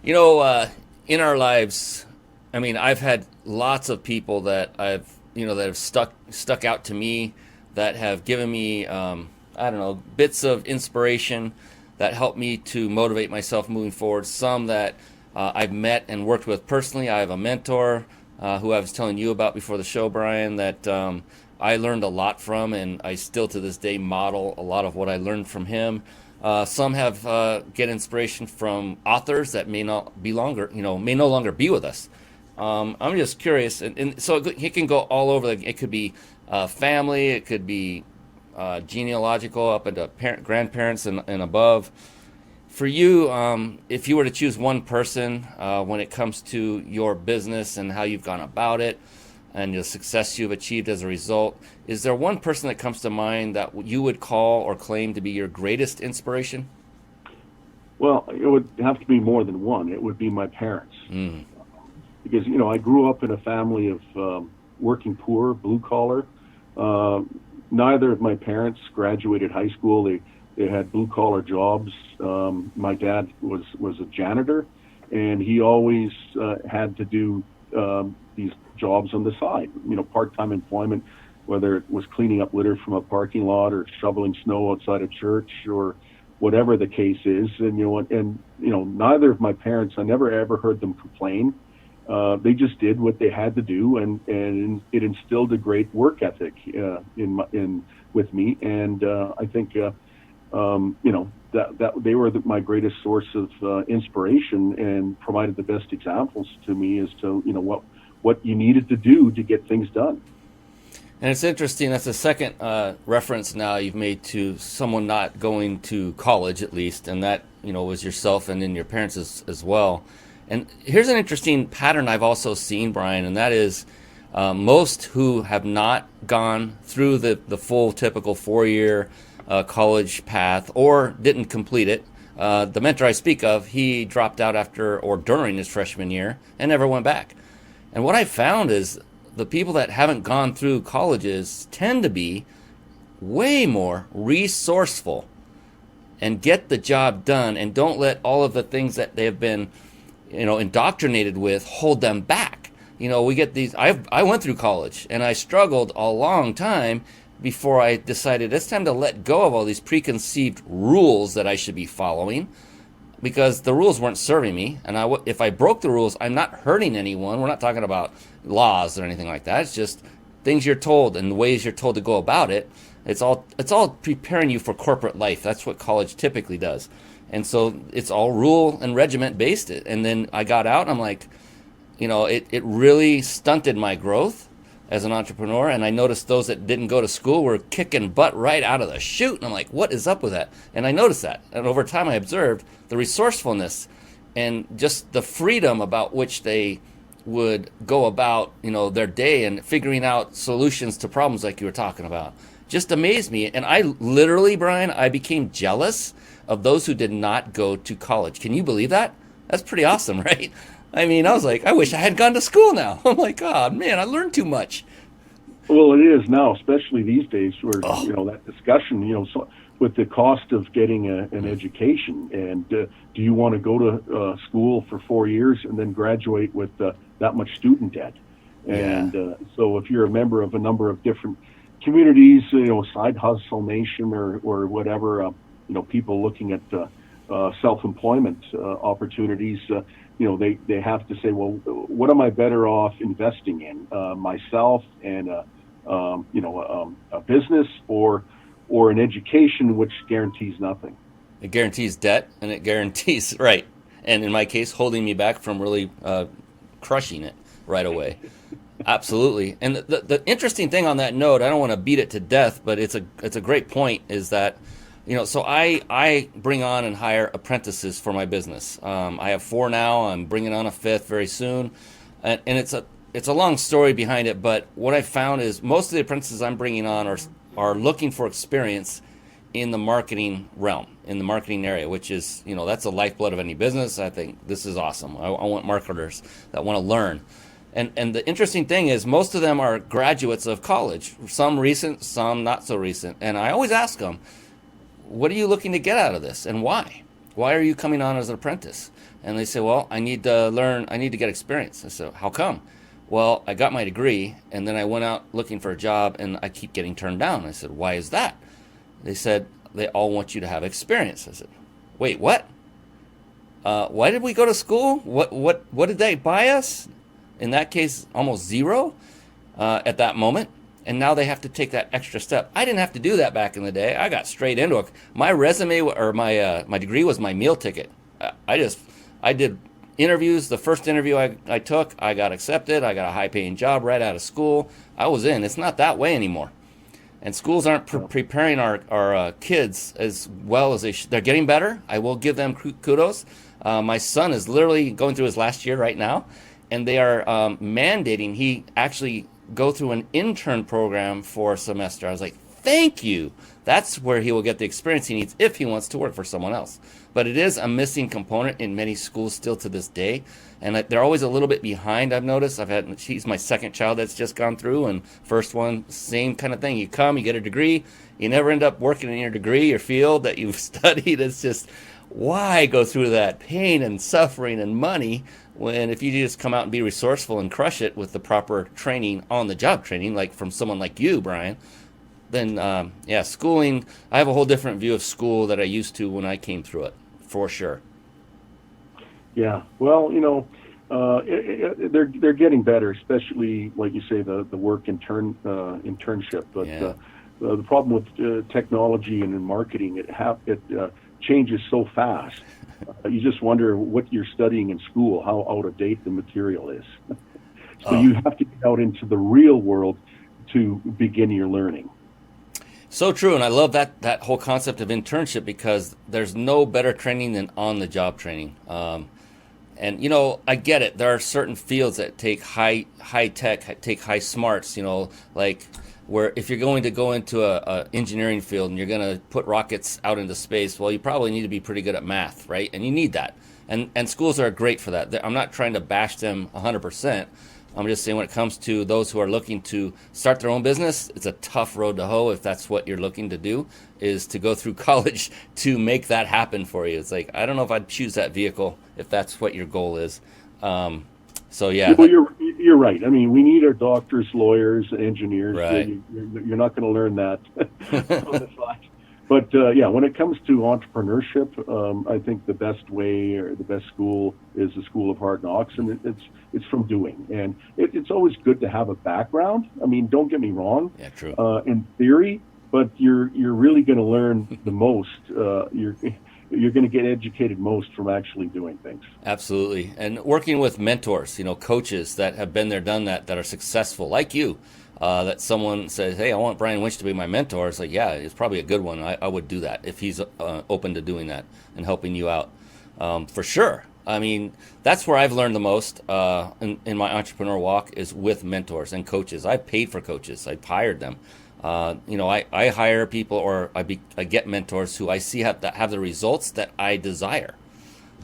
Speaker 1: In our lives, I mean, I've had lots of people that that have stuck out to me, that have given me, I don't know, bits of inspiration that help me to motivate myself moving forward. Some that I've met and worked with personally. I have a mentor who I was telling you about before the show, Brian, that I learned a lot from, and I still to this day model a lot of what I learned from him. Some have get inspiration from authors that may not be longer, may no longer be with us. I'm just curious, and so it can go all over. It could be family, it could be genealogical up into grandparents and above. For you, if you were to choose one person when it comes to your business and how you've gone about it and the success you've achieved as a result, is there one person that comes to mind that you would call or claim to be your greatest inspiration?
Speaker 3: Well, it would have to be more than one. It would be my parents. Because, I grew up in a family of working poor, blue collar. Neither of my parents graduated high school. They had blue collar jobs. My dad was a janitor, and he always had to do these jobs on the side, part-time employment, whether it was cleaning up litter from a parking lot or shoveling snow outside a church or whatever the case is. And neither of my parents, I never ever heard them complain. They just did what they had to do, and it instilled a great work ethic with me. And I think that they were my greatest source of inspiration and provided the best examples to me as to what you needed to do to get things done.
Speaker 1: And it's interesting. That's the second reference now you've made to someone not going to college, at least, and that was yourself and then your parents as well. And here's an interesting pattern I've also seen, Brian, and that is most who have not gone through the full typical 4-year college path or didn't complete it. The mentor I speak of, he dropped out after or during his freshman year and never went back. And what I found is the people that haven't gone through colleges tend to be way more resourceful and get the job done and don't let all of the things that they have been indoctrinated with hold them back. We get these. I went through college and I struggled a long time before I decided it's time to let go of all these preconceived rules that I should be following, because the rules weren't serving me. And if I broke the rules, I'm not hurting anyone. We're not talking about laws or anything like that. It's just things you're told and the ways you're told to go about it. It's all preparing you for corporate life. That's what college typically does. And so it's all rule and regiment based. And then I got out and I'm like, it really stunted my growth as an entrepreneur. And I noticed those that didn't go to school were kicking butt right out of the chute. And I'm like, what is up with that? And I noticed that. And over time I observed the resourcefulness and just the freedom about which they would go about, their day and figuring out solutions to problems like you were talking about. Just amazed me. And I literally, Brian, I became jealous of those who did not go to college. Can you believe that? That's pretty awesome, right? I mean, I was like, I wish I had gone to school now. I'm like, God, man, I learned too much.
Speaker 3: Well, it is now, especially these days, where that discussion, so with the cost of getting an education, and do you want to go to school for 4 years and then graduate with that much student debt? And so, if you're a member of a number of different communities, Side Hustle Nation or whatever, people looking at self-employment opportunities, they have to say, well, what am I better off investing in, myself and a business or an education which guarantees nothing?
Speaker 1: It guarantees debt, and it guarantees right. And in my case, holding me back from really crushing it right away. Absolutely. And the interesting thing on that note, I don't want to beat it to death, but it's a great point, is that so I bring on and hire apprentices for my business. I have 4 now. I'm bringing on a 5th very soon, and it's a long story behind it. But what I found is most of the apprentices I'm bringing on are looking for experience in the marketing realm, in the marketing area, which is that's the lifeblood of any business. I think this is awesome. I want marketers that want to learn. And the interesting thing is most of them are graduates of college, some recent, some not so recent. And I always ask them, what are you looking to get out of this, and why? Why are you coming on as an apprentice? And they say, well, I need to learn, I need to get experience. I said, how come? Well, I got my degree, and then I went out looking for a job, and I keep getting turned down. I said, why is that? They said they all want you to have experience. I said, wait, what? Why did we go to school? What did they buy us? In that case, almost zero at that moment. And now they have to take that extra step. I didn't have to do that back in the day. I got straight into it. My resume or my degree was my meal ticket. I did interviews. The first interview I took, I got accepted. I got a high-paying job right out of school. I was in. It's not that way anymore. And schools aren't preparing our kids as well as they're getting better. I will give them kudos. My son is literally going through his last year right now, and they are mandating he actually go through an intern program for a semester. I was like, thank you. That's where he will get the experience he needs if he wants to work for someone else. But it is a missing component in many schools still to this day. And they're always a little bit behind, I've noticed. She's my second child that's just gone through, and first one, same kind of thing. You come, you get a degree, you never end up working in your degree, your field that you've studied. It's just, why go through that pain and suffering and money when if you just come out and be resourceful and crush it with the proper training, on the job training, like from someone like you, Brian, then schooling, I have a whole different view of school that I used to when I came through it, for sure.
Speaker 3: Yeah, well, they're getting better, especially like you say, the work internship. But the problem with technology and in marketing, it changes so fast. You just wonder what you're studying in school, how out of date the material is. So you have to get out into the real world to begin your learning.
Speaker 1: So true, and I love that whole concept of internship because there's no better training than on-the-job training. And I get it. There are certain fields that take high tech, take high smarts. Like where if you're going to go into a engineering field and you're going to put rockets out into space, well, you probably need to be pretty good at math, right? And you need that. And schools are great for that. I'm not trying to bash them 100%. I'm just saying when it comes to those who are looking to start their own business, it's a tough road to hoe if that's what you're looking to do, is to go through college to make that happen for you. It's like, I don't know if I'd choose that vehicle if that's what your goal is. So, yeah.
Speaker 3: Well, you're right. I mean, we need our doctors, lawyers, engineers.
Speaker 1: Right.
Speaker 3: You're not going to learn that on the side. But, when it comes to entrepreneurship, I think the best way or the best school is the School of Hard Knocks, and it's from doing. And it's always good to have a background. I mean, don't get me wrong.
Speaker 1: Yeah, true.
Speaker 3: In theory, but you're really going to learn the most. You're going to get educated most from actually doing things.
Speaker 1: Absolutely. And working with mentors, coaches that have been there, done that are successful, like you. That someone says, hey, I want Brian Winch to be my mentor. It's like, yeah, it's probably a good one. I would do that if he's open to doing that and helping you out. For sure. I mean, that's where I've learned the most in my entrepreneur walk is with mentors and coaches. I paid for coaches. I hired them. I hire people or I get mentors who I see have the results that I desire.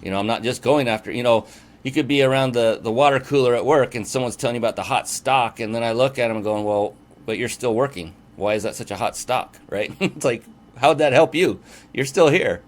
Speaker 1: I'm not just going after, you could be around the water cooler at work and someone's telling you about the hot stock, and then I look at them and going, well, but you're still working. Why is that such a hot stock, right? It's like, how'd that help you? You're still here.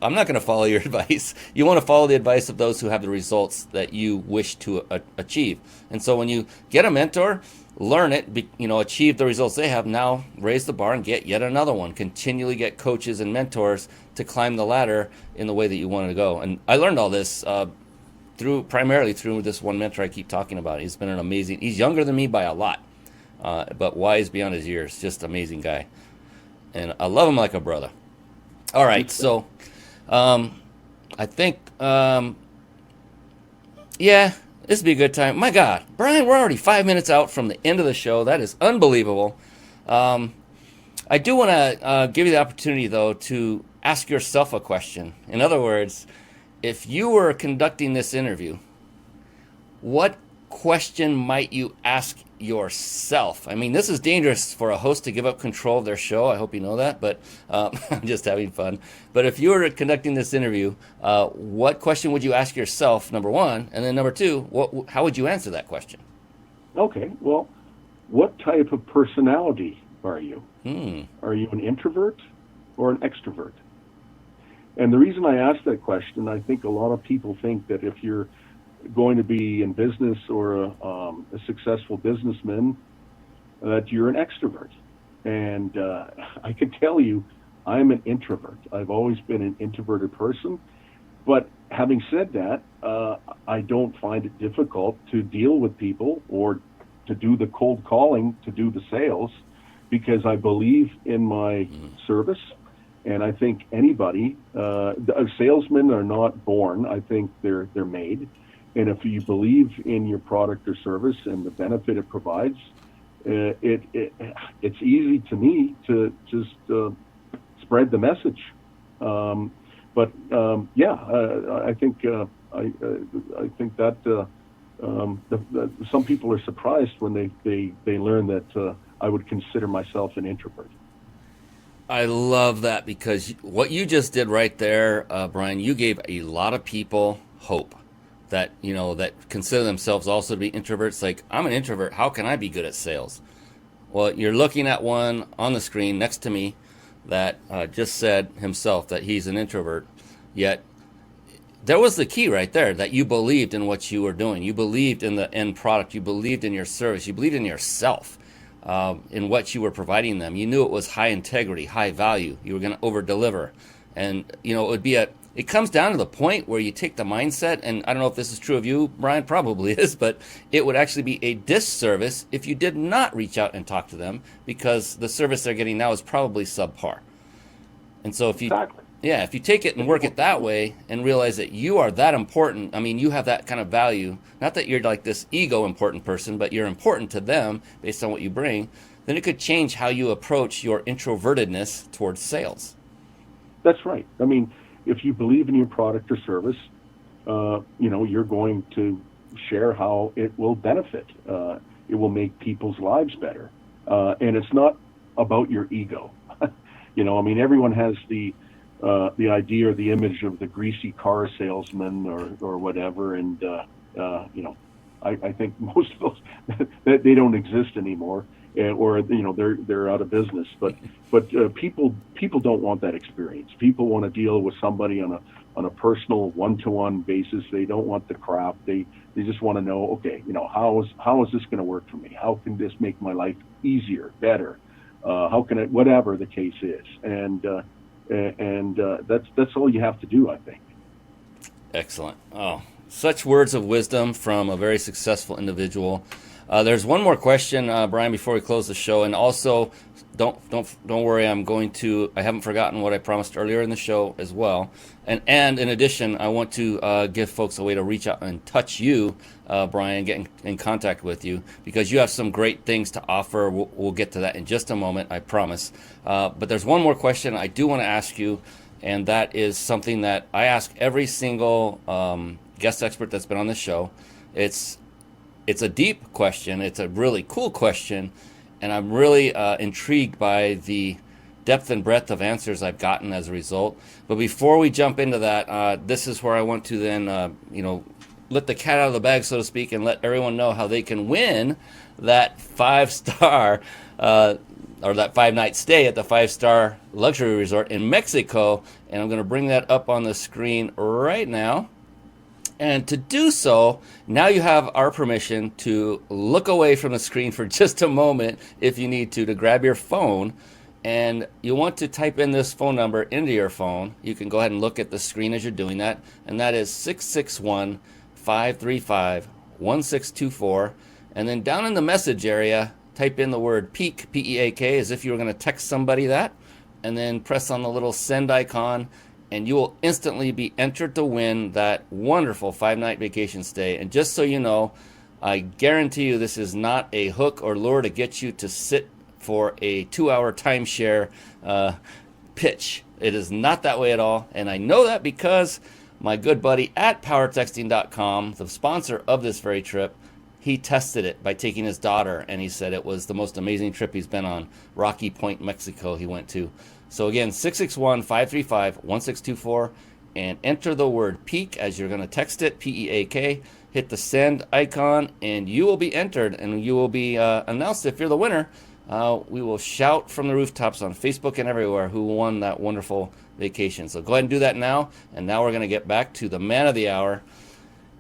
Speaker 1: I'm not going to follow your advice. You want to follow the advice of those who have the results that you wish to achieve. And so when you get a mentor, learn it, achieve the results they have, now raise the bar and get yet another one. Continually get coaches and mentors to climb the ladder in the way that you want to go. And I learned all this primarily through this one mentor I keep talking about. He's been he's younger than me by a lot, but wise beyond his years. Just amazing guy. And I love him like a brother. All right, so I think, this would be a good time. My God, Brian, we're already 5 minutes out from the end of the show. That is unbelievable. I do want to give you the opportunity, though, to ask yourself a question. In other words, if you were conducting this interview, what question might you ask yourself? I mean, this is dangerous for a host to give up control of their show. I hope you know that, but I'm just having fun. But if you were conducting this interview, what question would you ask yourself, number one? And then number two, how would you answer that question?
Speaker 3: Okay, well, what type of personality are you? Are you an introvert or an extrovert? And the reason I ask that question, I think a lot of people think that if you're going to be in business or a successful businessman, that you're an extrovert. And I can tell you, I'm an introvert. I've always been an introverted person. But having said that, I don't find it difficult to deal with people or to do the cold calling, to do the sales, because I believe in my service. And I think anybody, salesmen are not born. I think they're made. And if you believe in your product or service and the benefit it provides, it's easy to me to just spread the message. I think that some people are surprised when they learn that I would consider myself an introvert.
Speaker 1: I love that, because what you just did right there, Brian, you gave a lot of people hope that, that consider themselves also to be introverts. Like, I'm an introvert. How can I be good at sales? Well, you're looking at one on the screen next to me that just said himself that he's an introvert. Yet there was the key right there, that you believed in what you were doing. You believed in the end product. You believed in your service. You believed in yourself, in what you were providing them. You knew it was high integrity, high value. You were going to over deliver. And, it comes down to the point where you take the mindset, and I don't know if this is true of you, Brian, probably is, but it would actually be a disservice if you did not reach out and talk to them, because the service they're getting now is probably subpar. And so if you,
Speaker 3: Exactly.
Speaker 1: if you take it and work it that way and realize that you are that important, you have that kind of value, not that you're like this ego important person, but you're important to them based on what you bring, then it could change how you approach your introvertedness towards sales.
Speaker 3: That's right. If you believe in your product or service, you're going to share how it will benefit. It will make people's lives better. And it's not about your ego. Everyone has the idea or the image of the greasy car salesman or whatever. And, I think most of those, they don't exist anymore. Or they're out of business, but people don't want that experience. People want to deal with somebody on a personal one-to-one basis. They don't want the crap. They just want to know, okay, how is this going to work for me? How can this make my life easier, better? How can it, whatever the case is, and that's all you have to do, I think.
Speaker 1: Excellent. Oh, such words of wisdom from a very successful individual. There's one more question, Brian, before we close the show, and also don't worry. I haven't forgotten what I promised earlier in the show as well. And in addition, I want to give folks a way to reach out and touch you, Brian, get in contact with you, because you have some great things to offer. We'll get to that in just a moment, I promise. But there's one more question I do want to ask you, and that is something that I ask every single guest expert that's been on this show. It's a deep question. It's a really cool question, and I'm really intrigued by the depth and breadth of answers I've gotten as a result. But before we jump into that, this is where I want to then, let the cat out of the bag, so to speak, and let everyone know how they can win that 5-star or that 5-night stay at the 5-star luxury resort in Mexico. And I'm going to bring that up on the screen right now. And to do so, now you have our permission to look away from the screen for just a moment if you need to grab your phone. And you want to type in this phone number into your phone. You can go ahead and look at the screen as you're doing that. And that is 661-535-1624. And then down in the message area, type in the word PEAK, P-E-A-K, as if you were going to text somebody that. And then press on the little send icon. And you will instantly be entered to win that wonderful 5-night vacation stay. And just so you know, I guarantee you this is not a hook or lure to get you to sit for a 2-hour timeshare pitch. It is not that way at all. And I know that because my good buddy at powertexting.com, the sponsor of this very trip, he tested it by taking his daughter, and he said it was the most amazing trip he's been on. Rocky Point, Mexico, he went to. So again, 661-535-1624, and enter the word PEAK as you're going to text it, P-E-A-K. Hit the send icon, and you will be entered, and you will be announced if you're the winner. We will shout from the rooftops on Facebook and everywhere who won that wonderful vacation. So go ahead and do that now, and now we're going to get back to the man of the hour.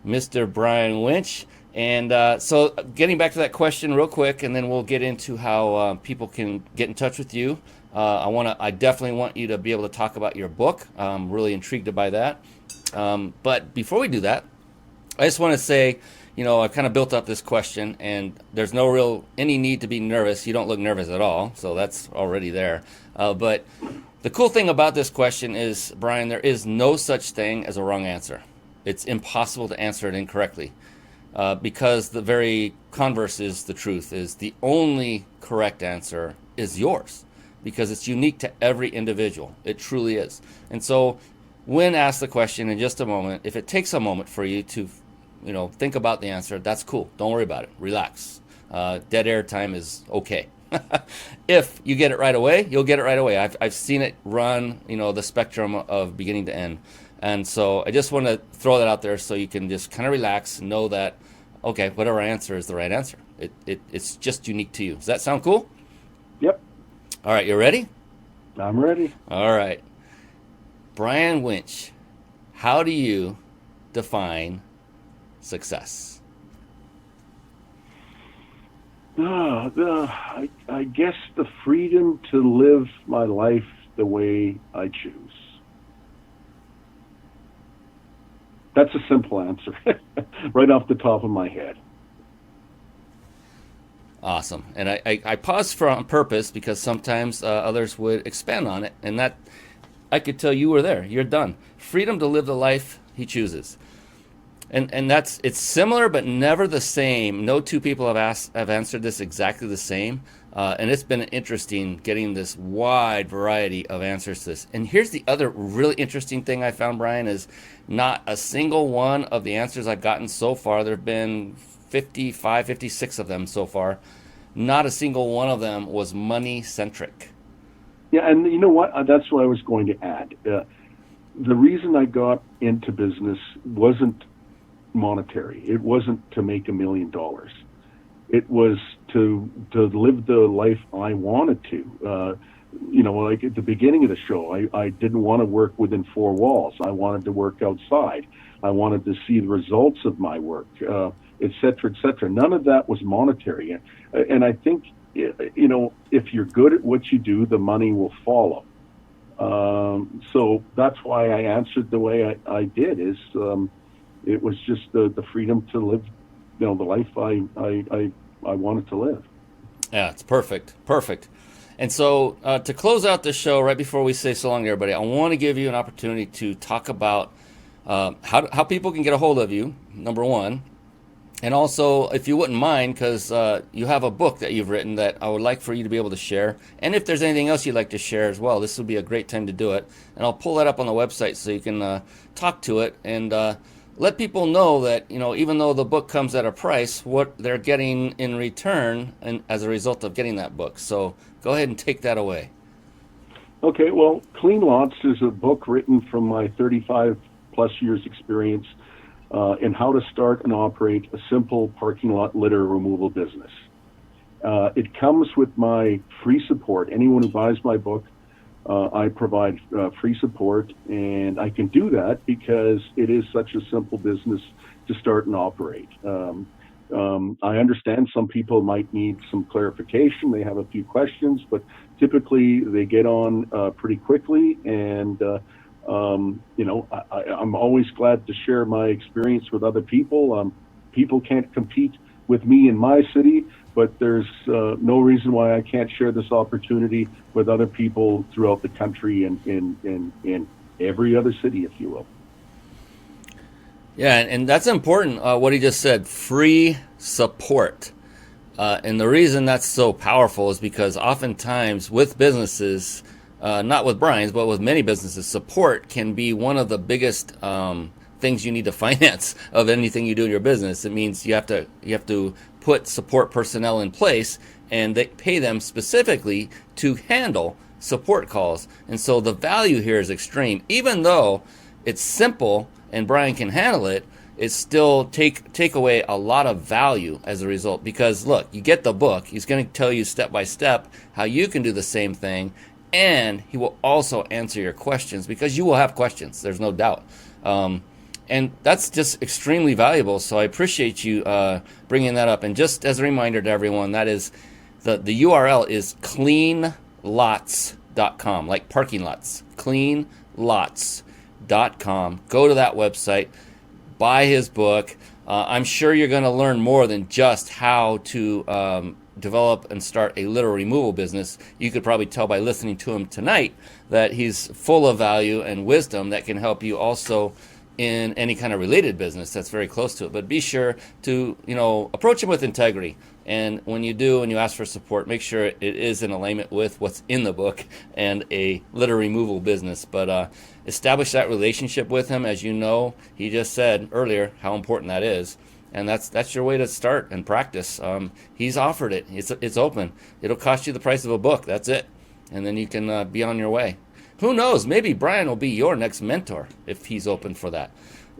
Speaker 1: Mr. Brian Winch. And so getting back to that question real quick, and then we'll get into how people can get in touch with you. I definitely want you to be able to talk about your book. I'm really intrigued by that. But before we do that, I just want to say, I kind of built up this question, and there's any need to be nervous. You don't look nervous at all, so that's already there. But the cool thing about this question is, Brian, there is no such thing as a wrong answer. It's impossible to answer it incorrectly, because the very converse is the truth, is the only correct answer is yours, because it's unique to every individual. It truly is. And so when asked the question in just a moment, if it takes a moment for you to think about the answer, that's cool. Don't worry about it. Relax. Dead air time is okay. If you get it right away, you'll get it right away. I've seen it run, the spectrum of beginning to end. And so I just want to throw that out there so you can just kind of relax and know that, okay, whatever answer is the right answer. It's just unique to you. Does that sound cool?
Speaker 3: Yep.
Speaker 1: All right, you ready?
Speaker 3: I'm ready.
Speaker 1: All right. Brian Winch, how do you define success?
Speaker 3: I guess the freedom to live my life the way I choose. That's a simple answer, right off the top of my head.
Speaker 1: Awesome. And I paused on purpose because sometimes others would expand on it, and that I could tell you were there. You're done. Freedom to live the life he chooses. And it's similar but never the same. No two people have answered this exactly the same. And it's been interesting getting this wide variety of answers to this. And here's the other really interesting thing I found, Brian, is not a single one of the answers I've gotten so far. There have been 55, 56 of them so far. Not a single one of them was money-centric.
Speaker 3: Yeah, and you know what? That's what I was going to add. The reason I got into business wasn't monetary. It wasn't to make $1 million. It was to live the life I wanted to. Like at the beginning of the show, I didn't want to work within four walls. I wanted to work outside. I wanted to see the results of my work, et cetera, et cetera. None of that was monetary. And I think, if you're good at what you do, the money will follow. So that's why I answered the way I did, is it was just the freedom to live, the life I wanted to live.
Speaker 1: Yeah, it's perfect. And so to close out this show, right before we say so long to everybody, I want to give you an opportunity to talk about how people can get a hold of you, number one. And also, if you wouldn't mind, because you have a book that you've written that I would like for you to be able to share. And if there's anything else you'd like to share as well, this would be a great time to do it. And I'll pull that up on the website so you can talk to it and let people know that, even though the book comes at a price, what they're getting in return and as a result of getting that book. So go ahead and take that away.
Speaker 3: Okay, well, Cleanlots is a book written from my 35 plus years experience in how to start and operate a simple parking lot litter removal business. It comes with my free support. Anyone who buys my book, I provide free support, and I can do that because it is such a simple business to start and operate. I understand some people might need some clarification. They have a few questions, but typically they get on pretty quickly, and I'm always glad to share my experience with other people. People can't compete with me in my city, but there's no reason why I can't share this opportunity with other people throughout the country and in every other city, if you will.
Speaker 1: Yeah, and that's important, what he just said, free support. And the reason that's so powerful is because oftentimes with businesses, not with Brian's, but with many businesses, support can be one of the biggest things you need to finance of anything you do in your business. It means you have to put support personnel in place, and they pay them specifically to handle support calls. And so the value here is extreme. Even though it's simple and Brian can handle it, it's still take away a lot of value as a result. Because look, you get the book, he's going to tell you step by step how you can do the same thing, and he will also answer your questions, because you will have questions, there's no doubt. And that's just extremely valuable. So I appreciate you bringing that up. And just as a reminder to everyone, that is the URL is cleanlots.com, like parking lots. Cleanlots.com. Go to that website, buy his book. I'm sure you're going to learn more than just how to develop and start a litter removal business. You could probably tell by listening to him tonight that he's full of value and wisdom that can help you also in any kind of related business that's very close to it. But be sure to, approach him with integrity. And when you do and you ask for support, make sure it is in alignment with what's in the book and a litter removal business. But establish that relationship with him. As you know, he just said earlier how important that is. And that's your way to start and practice. He's offered it. It's open. It'll cost you the price of a book. That's it. And then you can be on your way. Who knows? Maybe Brian will be your next mentor if he's open for that.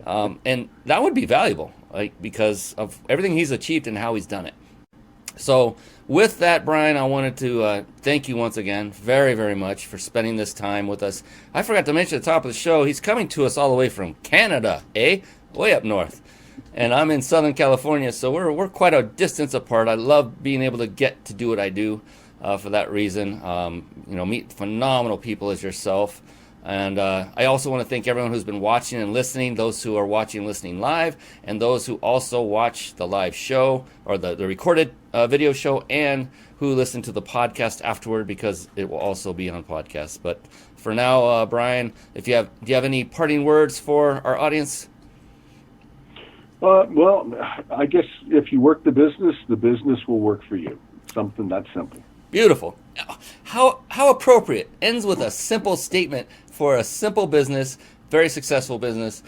Speaker 1: And that would be valuable, because of everything he's achieved and how he's done it. So with that, Brian, I wanted to thank you once again very, very much for spending this time with us. I forgot to mention at the top of the show, he's coming to us all the way from Canada, way up north. And I'm in Southern California, so we're quite a distance apart. I love being able to get to do what I do for that reason. Meet phenomenal people as yourself. And I also want to thank everyone who's been watching and listening, those who are watching and listening live, and those who also watch the live show or the recorded video show, and who listen to the podcast afterward, because it will also be on podcast. But for now, Brian, do you have any parting words for our audience?
Speaker 3: Well, I guess if you work the business will work for you. Something that simple.
Speaker 1: Beautiful. How appropriate. Ends with a simple statement for a simple business, very successful business.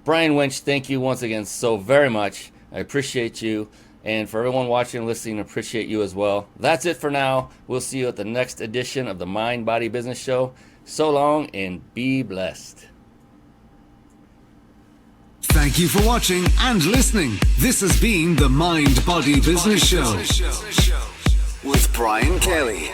Speaker 1: Brian Winch, thank you once again so very much. I appreciate you. And for everyone watching and listening, I appreciate you as well. That's it for now. We'll see you at the next edition of the Mind Body Business Show. So long and be blessed.
Speaker 2: Thank you for watching and listening. This has been the Mind Body Business Show with Brian Kelly.